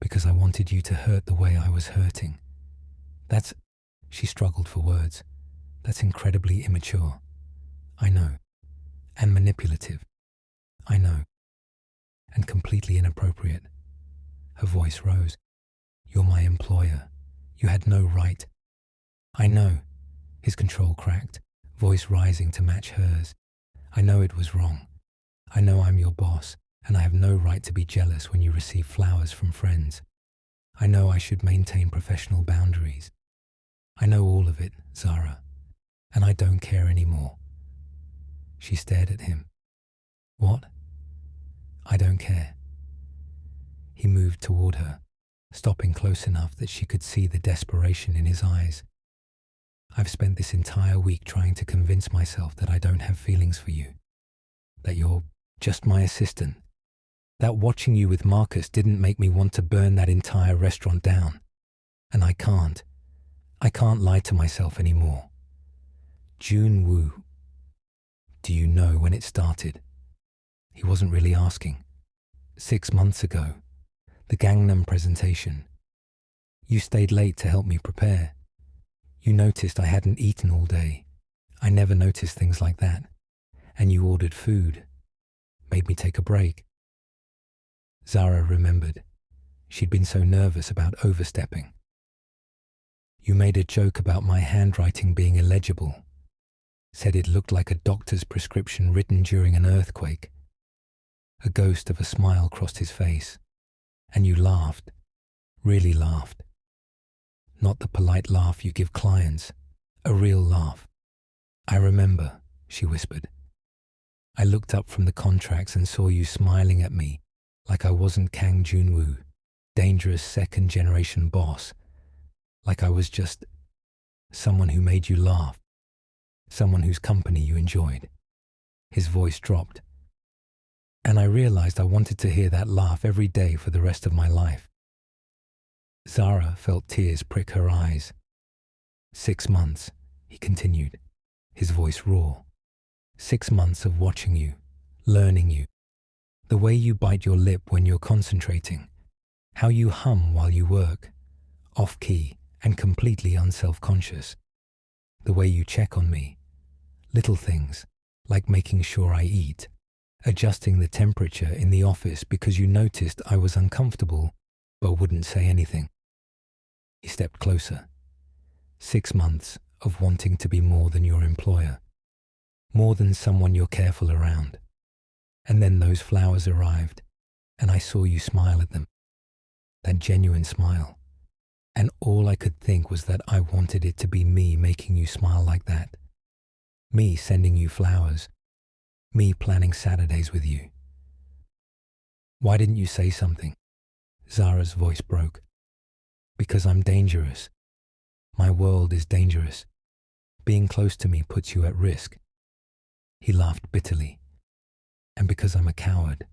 Speaker 2: because I wanted you to hurt the way I was hurting. That's..." She struggled for words. "That's incredibly immature." "I know. And manipulative." "I know. And completely inappropriate." Her voice rose. "You're my employer. You had no right." "I know." His control cracked, voice rising to match hers. "I know it was wrong. I know I'm your boss, and I have no right to be jealous when you receive flowers from friends. I know I should maintain professional boundaries. I know all of it, Zara, and I don't care anymore." She stared at him. "What?" "I don't care." He moved toward her, stopping close enough that she could see the desperation in his eyes. "I've spent this entire week trying to convince myself that I don't have feelings for you, that you're just my assistant, that watching you with Marcus didn't make me want to burn that entire restaurant down. And I can't. I can't lie to myself anymore." "Junwoo, do you know when it started?" He wasn't really asking. 6 months ago. The Gangnam presentation. You stayed late to help me prepare. You noticed I hadn't eaten all day. I never noticed things like that. And you ordered food. Made me take a break. Zara remembered. She'd been so nervous about overstepping. You made a joke about my handwriting being illegible. Said it looked like a doctor's prescription written during an earthquake. A ghost of a smile crossed his face. And you laughed. Really laughed. Not the polite laugh you give clients. A real laugh. I remember, she whispered. I looked up from the contracts and saw you smiling at me like I wasn't Kang Junwoo, dangerous second-generation boss. Like I was just someone who made you laugh. Someone whose company you enjoyed. His voice dropped. And I realized I wanted to hear that laugh every day for the rest of my life. Zara felt tears prick her eyes. 6 months, he continued, his voice raw. 6 months of watching you, learning you. The way you bite your lip when you're concentrating. How you hum while you work. Off-key and completely unself-conscious. The way you check on me. Little things, like making sure I eat. Adjusting the temperature in the office because you noticed I was uncomfortable but wouldn't say anything. He stepped closer. 6 months of wanting to be more than your employer. More than someone you're careful around. And then those flowers arrived, and I saw you smile at them. That genuine smile. And all I could think was that I wanted it to be me making you smile like that. Me sending you flowers. Me planning Saturdays with you. Why didn't you say something? Zara's voice broke. Because I'm dangerous. My world is dangerous. Being close to me puts you at risk. He laughed bitterly. And because I'm a coward,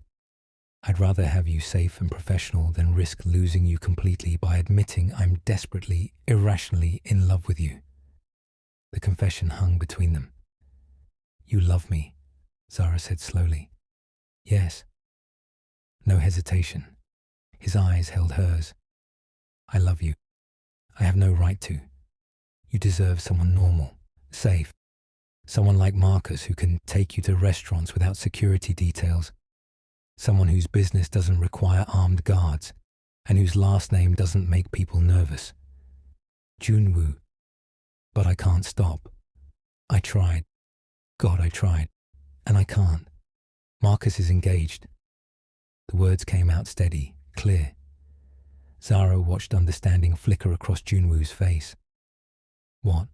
Speaker 2: I'd rather have you safe and professional than risk losing you completely by admitting I'm desperately, irrationally in love with you. The confession hung between them. You love me, Zara said slowly. Yes. No hesitation. His eyes held hers. I love you. I have no right to. You deserve someone normal, safe. Someone like Marcus who can take you to restaurants without security details. Someone whose business doesn't require armed guards and whose last name doesn't make people nervous. Junwoo. But I can't stop. I tried. God, I tried. And I can't. Marcus is engaged. The words came out steady, clear. Zara watched understanding flicker across Junwoo's face. What?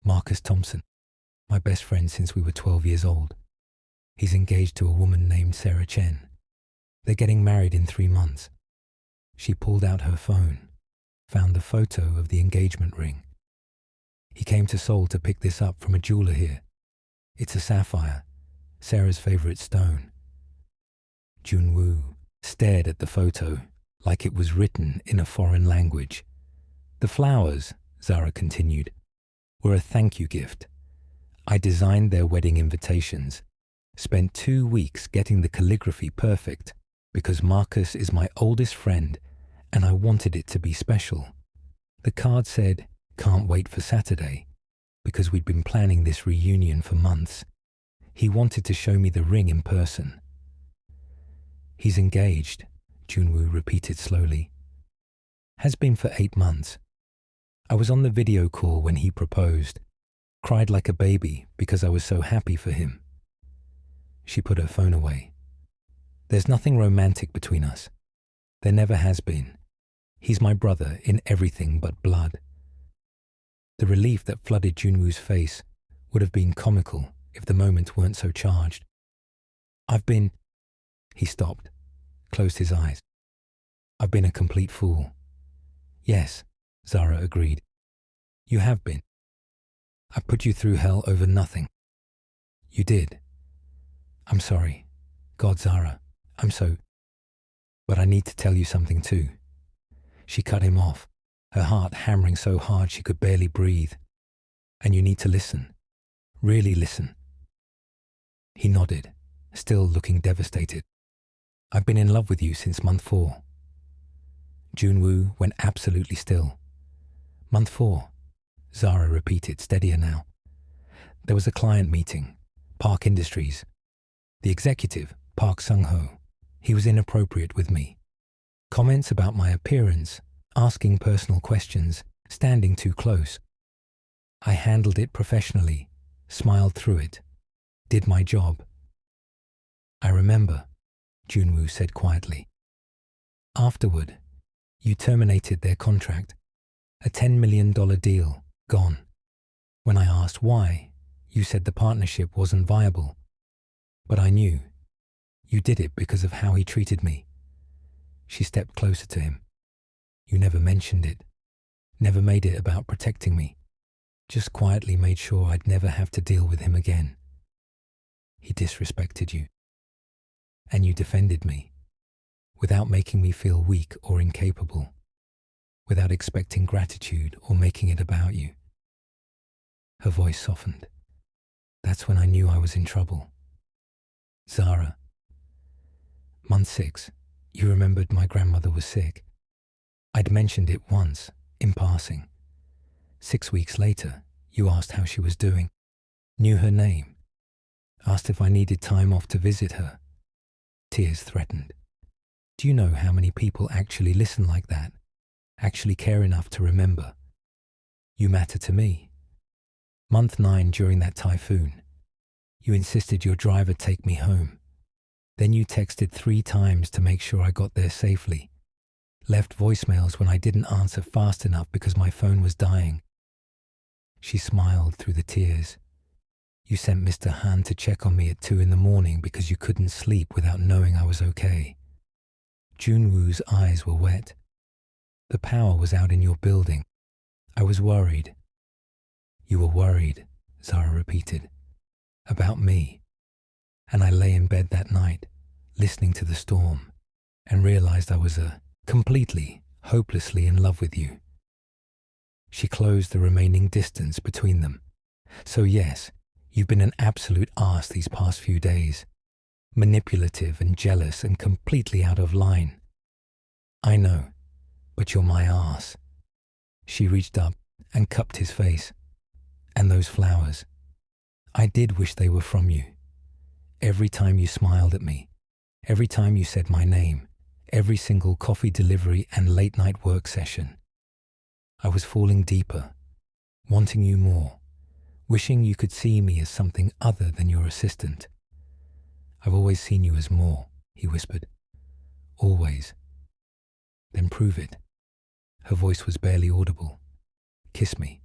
Speaker 2: Marcus Thompson. My best friend since we were 12 years old. He's engaged to a woman named Sarah Chen. They're getting married in 3 months. She pulled out her phone, found the photo of the engagement ring. He came to Seoul to pick this up from a jeweler here. It's a sapphire, Sarah's favorite stone. Junwoo stared at the photo like it was written in a foreign language. The flowers, Zara continued, were a thank you gift. I designed their wedding invitations, spent 2 weeks getting the calligraphy perfect because Marcus is my oldest friend and I wanted it to be special. The card said, "Can't wait for Saturday," because we'd been planning this reunion for months. He wanted to show me the ring in person. He's engaged, Junwoo repeated slowly. Has been for 8 months. I was on the video call when he proposed. Cried like a baby because I was so happy for him. She put her phone away. There's nothing romantic between us. There never has been. He's my brother in everything but blood. The relief that flooded Junwoo's face would have been comical if the moment weren't so charged. I've been... He stopped, closed his eyes. I've been a complete fool. Yes, Zara agreed. You have been. I put you through hell over nothing. You did. I'm sorry. God, Zara, I'm so... But I need to tell you something too. She cut him off, her heart hammering so hard she could barely breathe. And you need to listen. Really listen. He nodded, still looking devastated. I've been in love with you since month 4. Junwoo went absolutely still. Month 4, Zara repeated, steadier now. There was a client meeting, Park Industries. The executive, Park Sung-ho, he was inappropriate with me. Comments about my appearance, asking personal questions, standing too close. I handled it professionally, smiled through it, did my job. I remember, Junwoo said quietly. Afterward, you terminated their contract. A $10 million deal, gone. When I asked why, you said the partnership wasn't viable. But I knew. You did it because of how he treated me. She stepped closer to him. You never mentioned it. Never made it about protecting me. Just quietly made sure I'd never have to deal with him again. He disrespected you. And you defended me, without making me feel weak or incapable, without expecting gratitude or making it about you. Her voice softened. That's when I knew I was in trouble. Zara. Month 6, you remembered my grandmother was sick. I'd mentioned it once, in passing. 6 weeks later, you asked how she was doing, knew her name, asked if I needed time off to visit her. Tears threatened. Do you know how many people actually listen like that, actually care enough to remember? You matter to me. Month 9, during that typhoon, you insisted your driver take me home. Then you texted 3 times to make sure I got there safely. Left voicemails when I didn't answer fast enough because my phone was dying. She smiled through the tears. You sent Mr. Han to check on me at 2 in the morning because you couldn't sleep without knowing I was okay. Junwoo's eyes were wet. The power was out in your building. I was worried. You were worried, Zara repeated, about me. And I lay in bed that night, listening to the storm, and realized I was completely, hopelessly in love with you. She closed the remaining distance between them. So yes, you've been an absolute arse these past few days. Manipulative and jealous and completely out of line. I know, but you're my arse. She reached up and cupped his face. And those flowers. I did wish they were from you. Every time you smiled at me, every time you said my name, every single coffee delivery and late night work session. I was falling deeper, wanting you more, wishing you could see me as something other than your assistant. I've always seen you as more, he whispered. Always. Then prove it. Her voice was barely audible. Kiss me.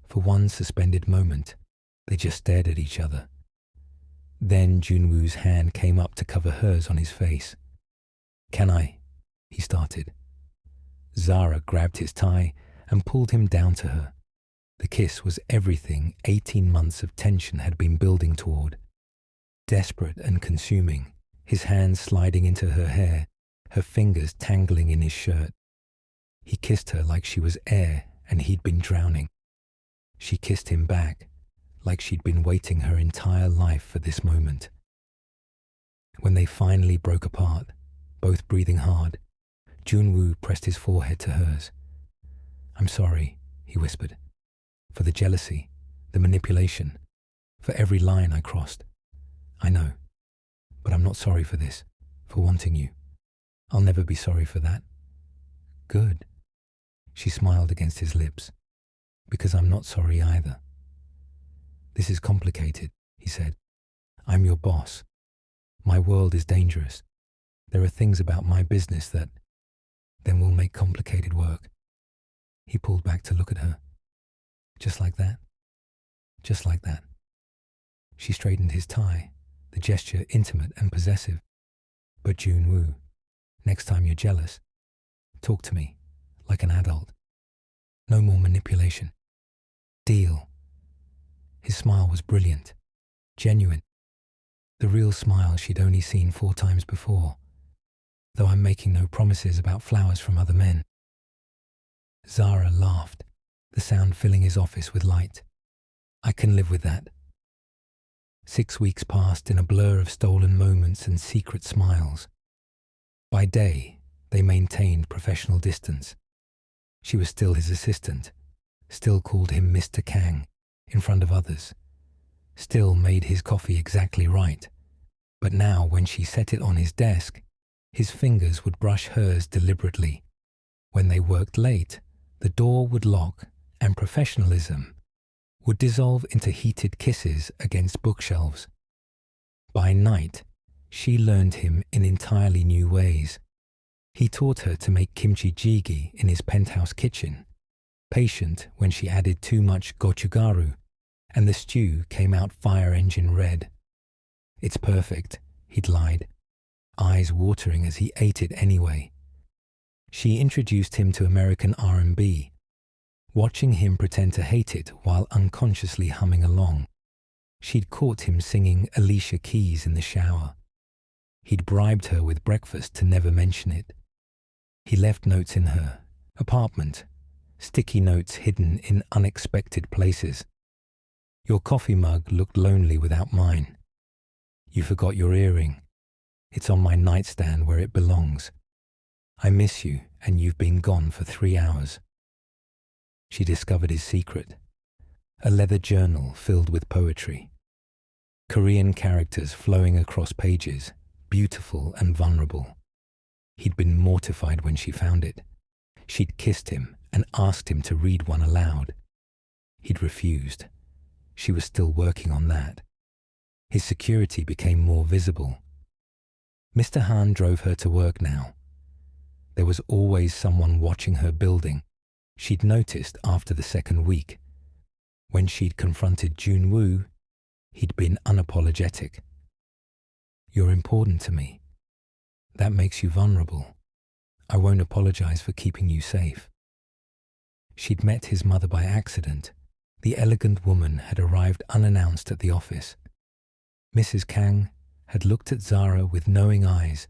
Speaker 2: For one suspended moment, they just stared at each other. Then Junwoo's hand came up to cover hers on his face. Can I? He started. Zara grabbed his tie and pulled him down to her. The kiss was everything 18 months of tension had been building toward. Desperate and consuming, his hands sliding into her hair, her fingers tangling in his shirt. He kissed her like she was air and he'd been drowning. She kissed him back, like she'd been waiting her entire life for this moment. When they finally broke apart, both breathing hard, Junwoo pressed his forehead to hers. I'm sorry, he whispered, for the jealousy, the manipulation, for every line I crossed. I know, but I'm not sorry for this, for wanting you. I'll never be sorry for that. Good. She smiled against his lips. Because I'm not sorry either. This is complicated, he said. I'm your boss. My world is dangerous. There are things about my business that then will make complicated work. He pulled back to look at her. Just like that. Just like that. She straightened his tie, the gesture intimate and possessive. But Junwoo, next time you're jealous, talk to me like an adult. No more manipulation. Deal. His smile was brilliant, genuine. The real smile she'd only seen 4 times before, though I'm making no promises about flowers from other men. Zara laughed, the sound filling his office with light. I can live with that. 6 weeks passed in a blur of stolen moments and secret smiles. By day, They maintained professional distance. She was still his assistant, still called him Mr. Kang in front of others, still made his coffee exactly right. But now, when she set it on his desk, his fingers would brush hers deliberately. When they worked late, the door would lock and professionalism would dissolve into heated kisses against bookshelves. By night, she learned him in entirely new ways. He taught her to make kimchi jjigae in his penthouse kitchen, patient when she added too much gochugaru, and the stew came out fire engine red. "It's perfect," he'd lied, eyes watering as he ate it anyway. She introduced him to American R&B, watching him pretend to hate it while unconsciously humming along. She'd caught him singing Alicia Keys in the shower. He'd bribed her with breakfast to never mention it. He left notes in her apartment, sticky notes hidden in unexpected places. "Your coffee mug looked lonely without mine. You forgot your earring. It's on my nightstand where it belongs. I miss you, and you've been gone for 3 hours." She discovered his secret, a leather journal filled with poetry. Korean characters flowing across pages, beautiful and vulnerable. He'd been mortified when she found it. She'd kissed him and asked him to read one aloud. He'd refused. She was still working on that. His security became more visible. Mr. Han drove her to work now. There was always someone watching her building. She'd noticed after the second week. When she'd confronted Junwoo, he'd been unapologetic. "You're important to me. That makes you vulnerable. I won't apologize for keeping you safe." She'd met his mother by accident. The elegant woman had arrived unannounced at the office. Mrs. Kang had looked at Zara with knowing eyes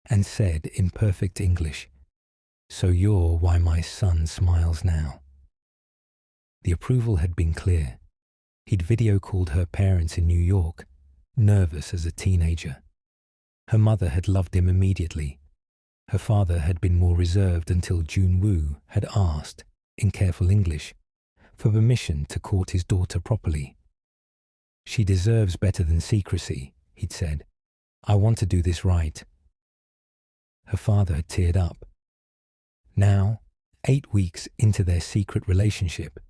Speaker 2: and said in perfect English, "So you're why my son smiles now." The approval had been clear. He'd video called her parents in New York, nervous as a teenager. Her mother had loved him immediately. Her father had been more reserved until Junwoo had asked, in careful English, for permission to court his daughter properly. "She deserves better than secrecy," he'd said. "I want to do this right." Her father had teared up. Now, 8 weeks into their secret relationship,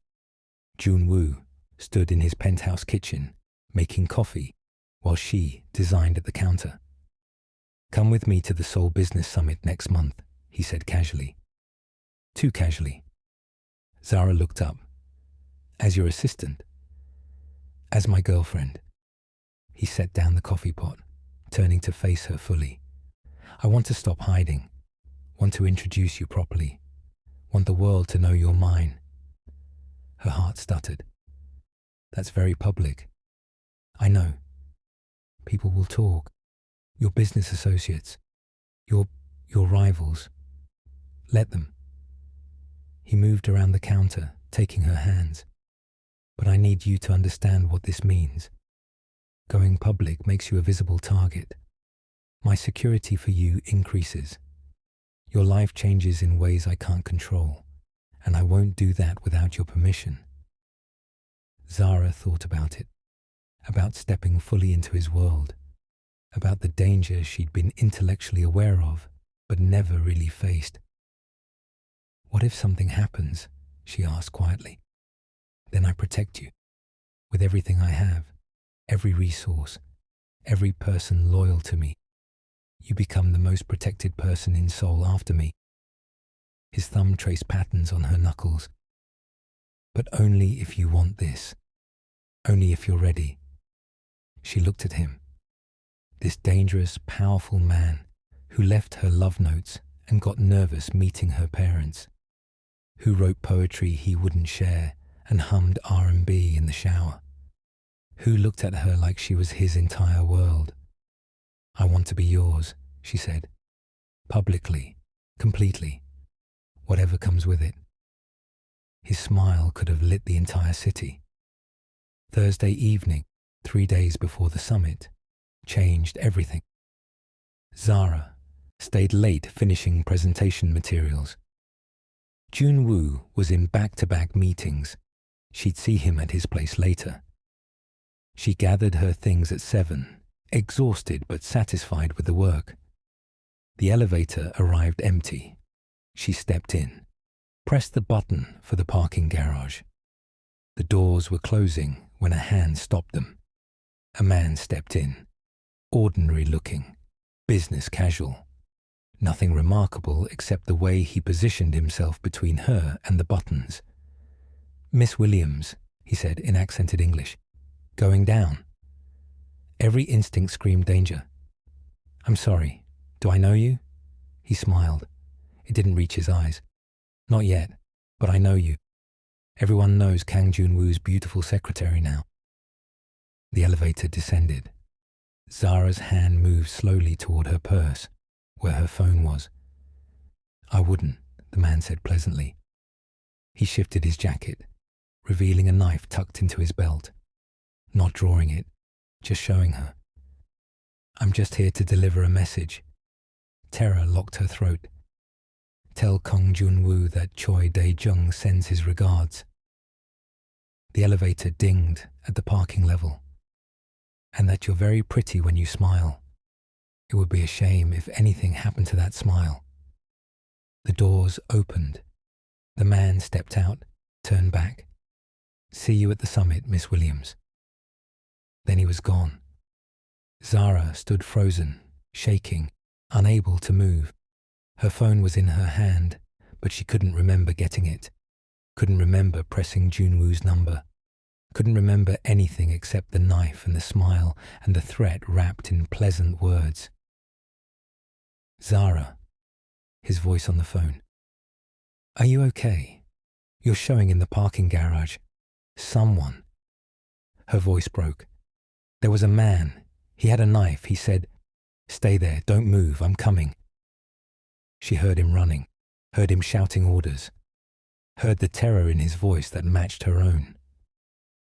Speaker 2: Junwoo stood in his penthouse kitchen, making coffee, while she designed at the counter. "Come with me to the Seoul Business Summit next month," he said casually. Too casually. Zara looked up. "As your assistant?" "As my girlfriend." He set down the coffee pot, turning to face her fully. "I want to stop hiding. Want to introduce you properly. Want the world to know you're mine." Her heart stuttered. "That's very public." "I know. People will talk. Your business associates. Your rivals. Let them." He moved around the counter, taking her hands. "But I need you to understand what this means. Going public makes you a visible target. My security for you increases. Your life changes in ways I can't control, and I won't do that without your permission." Zara thought about it, about stepping fully into his world, about the danger she'd been intellectually aware of, but never really faced. "What if something happens?" she asked quietly. "Then I protect you, with everything I have, every resource, every person loyal to me. You become the most protected person in Seoul after me." His thumb traced patterns on her knuckles. "But only if you want this. Only if you're ready." She looked at him. This dangerous, powerful man who left her love notes and got nervous meeting her parents, who wrote poetry he wouldn't share and hummed R&B in the shower, who looked at her like she was his entire world. "I want to be yours," she said, publicly, completely, whatever comes with it. His smile could have lit the entire city. Thursday evening, 3 days before the summit, changed everything. Zara, stayed late finishing presentation materials. Junwoo was in back-to-back meetings. She'd see him at his place later. She gathered her things at 7, exhausted but satisfied with the work. The elevator arrived empty. She stepped in, pressed the button for the parking garage. The doors were closing when a hand stopped them. A man stepped in, ordinary looking, business casual. Nothing remarkable except the way he positioned himself between her and the buttons. "Miss Williams," he said in accented English. "Going down." Every instinct screamed danger. "I'm sorry. Do I know you?" He smiled. It didn't reach his eyes. "Not yet, but I know you. Everyone knows Kang Junwoo's beautiful secretary now." The elevator descended. Zara's hand moved slowly toward her purse, where her phone was. "I wouldn't," the man said pleasantly. He shifted his jacket, revealing a knife tucked into his belt. Not drawing it, just showing her. "I'm just here to deliver a message." Terror locked her throat. "Tell Kang Junwoo that Choi Dae-jung sends his regards." The elevator dinged at the parking level. "And that you're very pretty when you smile. It would be a shame if anything happened to that smile." The doors opened. The man stepped out, turned back. "See you at the summit, Miss Williams." Then he was gone. Zara stood frozen, shaking, unable to move. Her phone was in her hand, but she couldn't remember getting it. Couldn't remember pressing Junwoo's number. Couldn't remember anything except the knife and the smile and the threat wrapped in pleasant words. "Zara," his voice on the phone. "Are you okay? You're showing in the parking garage. Someone." Her voice broke. "There was a man. He had a knife. He said, 'Stay there, don't move, I'm coming.'" She heard him running, heard him shouting orders, heard the terror in his voice that matched her own.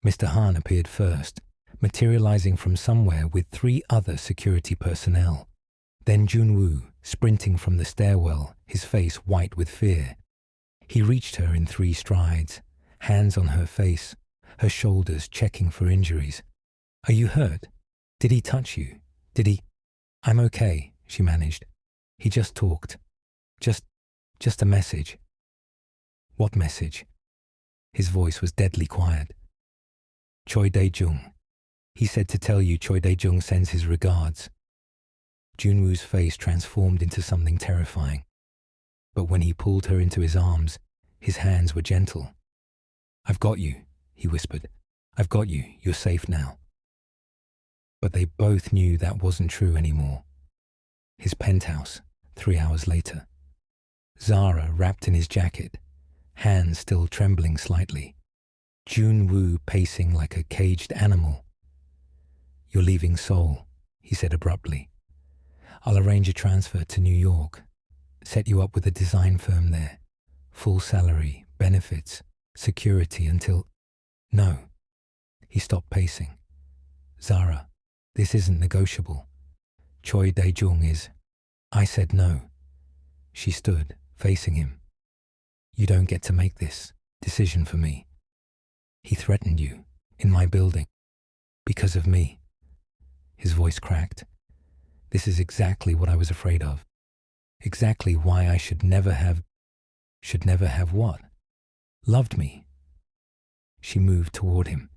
Speaker 2: Mr. Han appeared first, materializing from somewhere with 3 other security personnel. Then Junwoo, sprinting from the stairwell, his face white with fear. He reached her in 3 strides, hands on her face, her shoulders checking for injuries. "Are you hurt? Did he touch you? Did he—" "I'm okay," she managed. "He just talked. Just a message." "What message?" His voice was deadly quiet. "Choi Dae-jung. He said to tell you Choi Dae-jung sends his regards." Junwoo's face transformed into something terrifying. But when he pulled her into his arms, his hands were gentle. "I've got you," he whispered. "I've got you. You're safe now." But they both knew that wasn't true anymore. His penthouse, 3 hours later. Zara wrapped in his jacket, hands still trembling slightly. Junwoo pacing like a caged animal. "You're leaving Seoul," he said abruptly. "I'll arrange a transfer to New York, set you up with a design firm there. Full salary, benefits, security until—" "No." He stopped pacing. "Zara, this isn't negotiable. Choi Dae-jung is—" "I said no." She stood, facing him. "You don't get to make this decision for me. He threatened you, in my building, because of me." His voice cracked. "This is exactly what I was afraid of. Exactly why I should never have—" "Should never have what?" "Loved me." She moved toward him.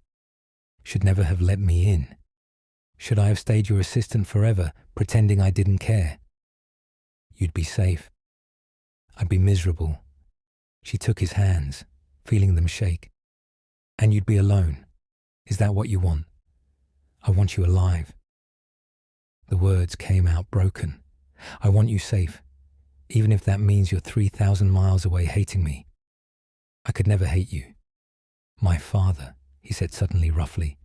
Speaker 2: "Should never have let me in. Should I have stayed your assistant forever, pretending I didn't care? You'd be safe. I'd be miserable." She took his hands, feeling them shake. "And you'd be alone. Is that what you want? I want you alive." The words came out broken. "I want you safe, even if that means you're 3,000 miles away hating me. I could never hate you." "My father," he said suddenly roughly.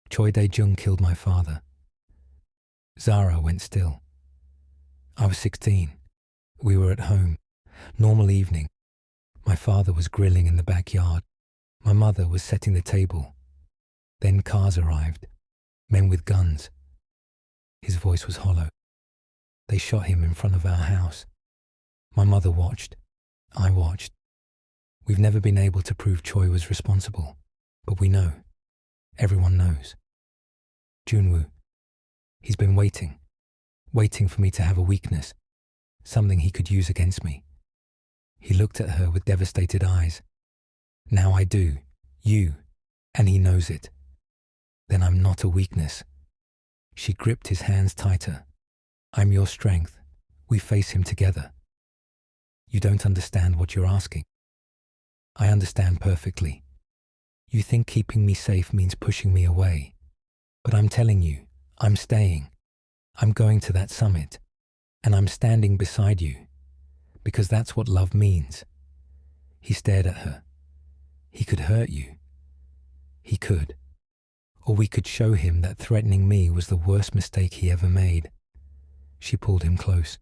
Speaker 2: "Choi Dae-jung killed my father." Zara went still. "I was 16. We were at home. Normal evening. My father was grilling in the backyard. My mother was setting the table. Then cars arrived. Men with guns." His voice was hollow. They shot him in front of our house. My mother watched. I watched. We've never been able to prove Choi was responsible, but we know. Everyone knows. Junwoo, he's been waiting for me to have a weakness, something he could use against me. He looked at her with devastated eyes. Now I do, and he knows it. Then I'm not a weakness. She gripped his hands tighter. I'm your strength. We face him together. You don't understand what you're asking. I understand perfectly. You think keeping me safe means pushing me away. But I'm telling you, I'm staying. I'm going to that summit. And I'm standing beside you. Because that's what love means. He stared at her. He could hurt you. He could. Or we could show him that threatening me was the worst mistake he ever made. She pulled him close.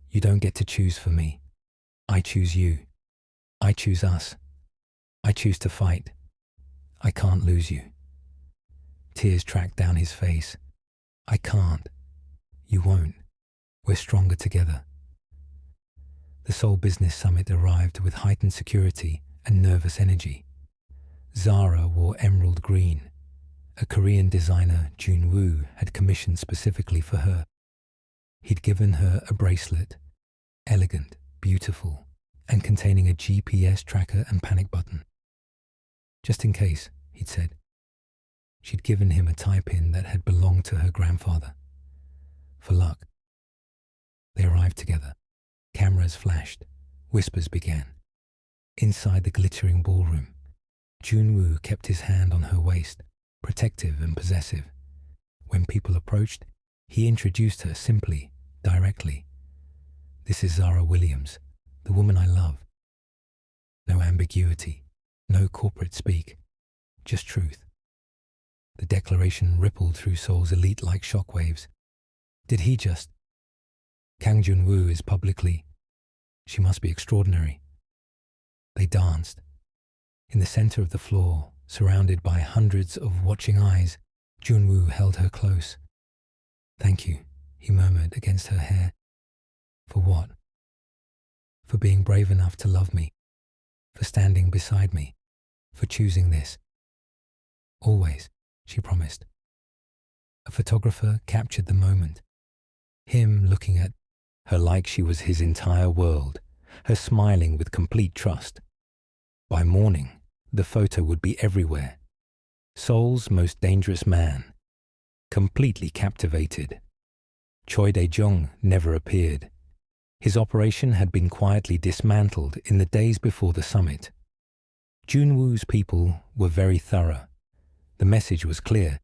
Speaker 2: You don't get to choose for me. I choose you. I choose us. I choose to fight. I can't lose you. Tears tracked down his face. I can't. You won't. We're stronger together. The Seoul Business Summit arrived with heightened security and nervous energy. Zara wore emerald green. A Korean designer, Junwoo, had commissioned specifically for her. He'd given her a bracelet, elegant, beautiful, and containing a GPS tracker and panic button. Just in case, he'd said. She'd given him a tie-pin that had belonged to her grandfather. For luck. They arrived together. Cameras flashed. Whispers began. Inside the glittering ballroom, Junwoo kept his hand on her waist, protective and possessive. When people approached, he introduced her simply, directly. This is Zara Williams, the woman I love. No ambiguity, no corporate speak, just truth. The declaration rippled through Seoul's elite like shockwaves. Did he just? Kang Junwoo is publicly. She must be extraordinary. They danced. In the center of the floor, surrounded by hundreds of watching eyes, Junwoo held her close. Thank you, he murmured against her hair. For what? For being brave enough to love me, for standing beside me, for choosing this. Always, she promised. A photographer captured the moment. Him looking at her like she was his entire world, her smiling with complete trust. By morning, the photo would be everywhere. Seoul's most dangerous man, completely captivated. Choi Dae-jung never appeared. His operation had been quietly dismantled in the days before the summit. Junwoo's people were very thorough. The message was clear.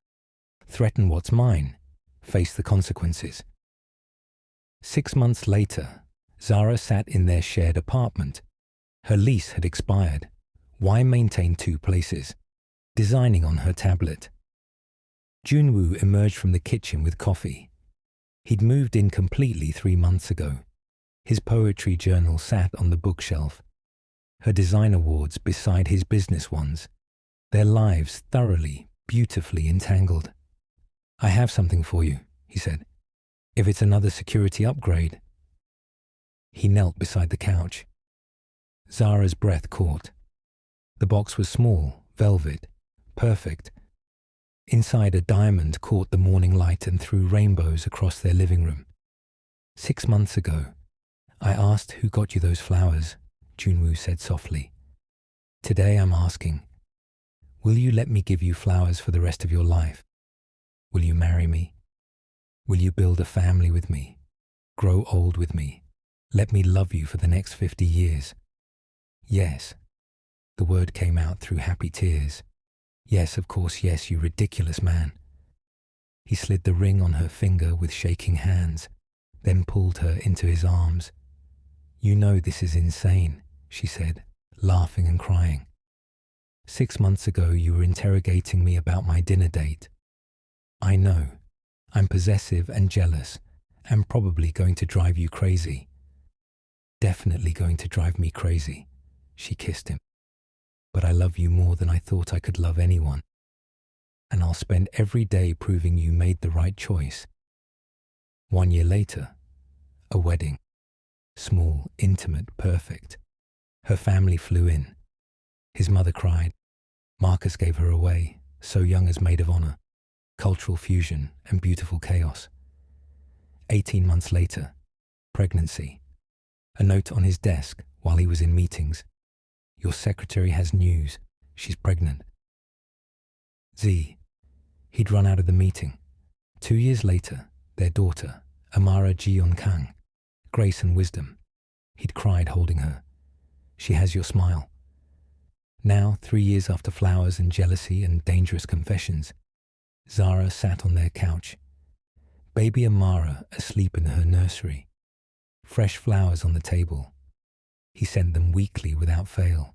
Speaker 2: Threaten what's mine. Face the consequences. 6 months later, Zara sat in their shared apartment. Her lease had expired. Why maintain 2 places? Designing on her tablet. Junwoo emerged from the kitchen with coffee. He'd moved in completely 3 months ago. His poetry journal sat on the bookshelf. Her design awards beside his business ones. Their lives thoroughly, beautifully entangled. I have something for you, he said. If it's another security upgrade. He knelt beside the couch. Zara's breath caught. The box was small, velvet, perfect. Inside, a diamond caught the morning light and threw rainbows across their living room. 6 months ago, I asked who got you those flowers, Junwoo said softly. Today I'm asking, will you let me give you flowers for the rest of your life? Will you marry me? Will you build a family with me? Grow old with me? Let me love you for the next 50 years? Yes. The word came out through happy tears. Yes, of course, yes, you ridiculous man. He slid the ring on her finger with shaking hands, then pulled her into his arms. You know this is insane, she said, laughing and crying. 6 months ago you were interrogating me about my dinner date. I know. I'm possessive and jealous, and probably going to drive you crazy. Definitely going to drive me crazy. She kissed him. But I love you more than I thought I could love anyone. And I'll spend every day proving you made the right choice. 1 year later, A wedding. Small, intimate, perfect. Her family flew in. His mother cried. Marcus gave her away, so young as maid of honor. Cultural fusion and beautiful chaos. 18 months later, pregnancy. A note on his desk while he was in meetings. Your secretary has news. She's pregnant. Z. He'd run out of the meeting. 2 years later, their daughter, Amara Jeon Kang, grace and wisdom. He'd cried holding her. She has your smile. Now, 3 years after flowers and jealousy and dangerous confessions, Zara sat on their couch. Baby Amara asleep in her nursery. Fresh flowers on the table. He sent them weekly without fail.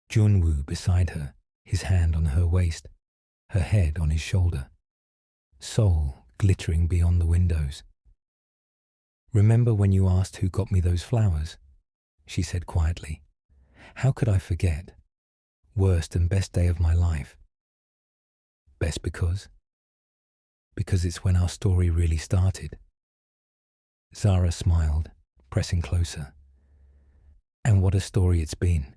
Speaker 2: Junwoo beside her, his hand on her waist, her head on his shoulder. Seoul glittering beyond the windows. Remember when you asked who got me those flowers? She said quietly. How could I forget? Worst and best day of my life. Best because? Because it's when our story really started. Zara smiled, pressing closer. And what a story it's been.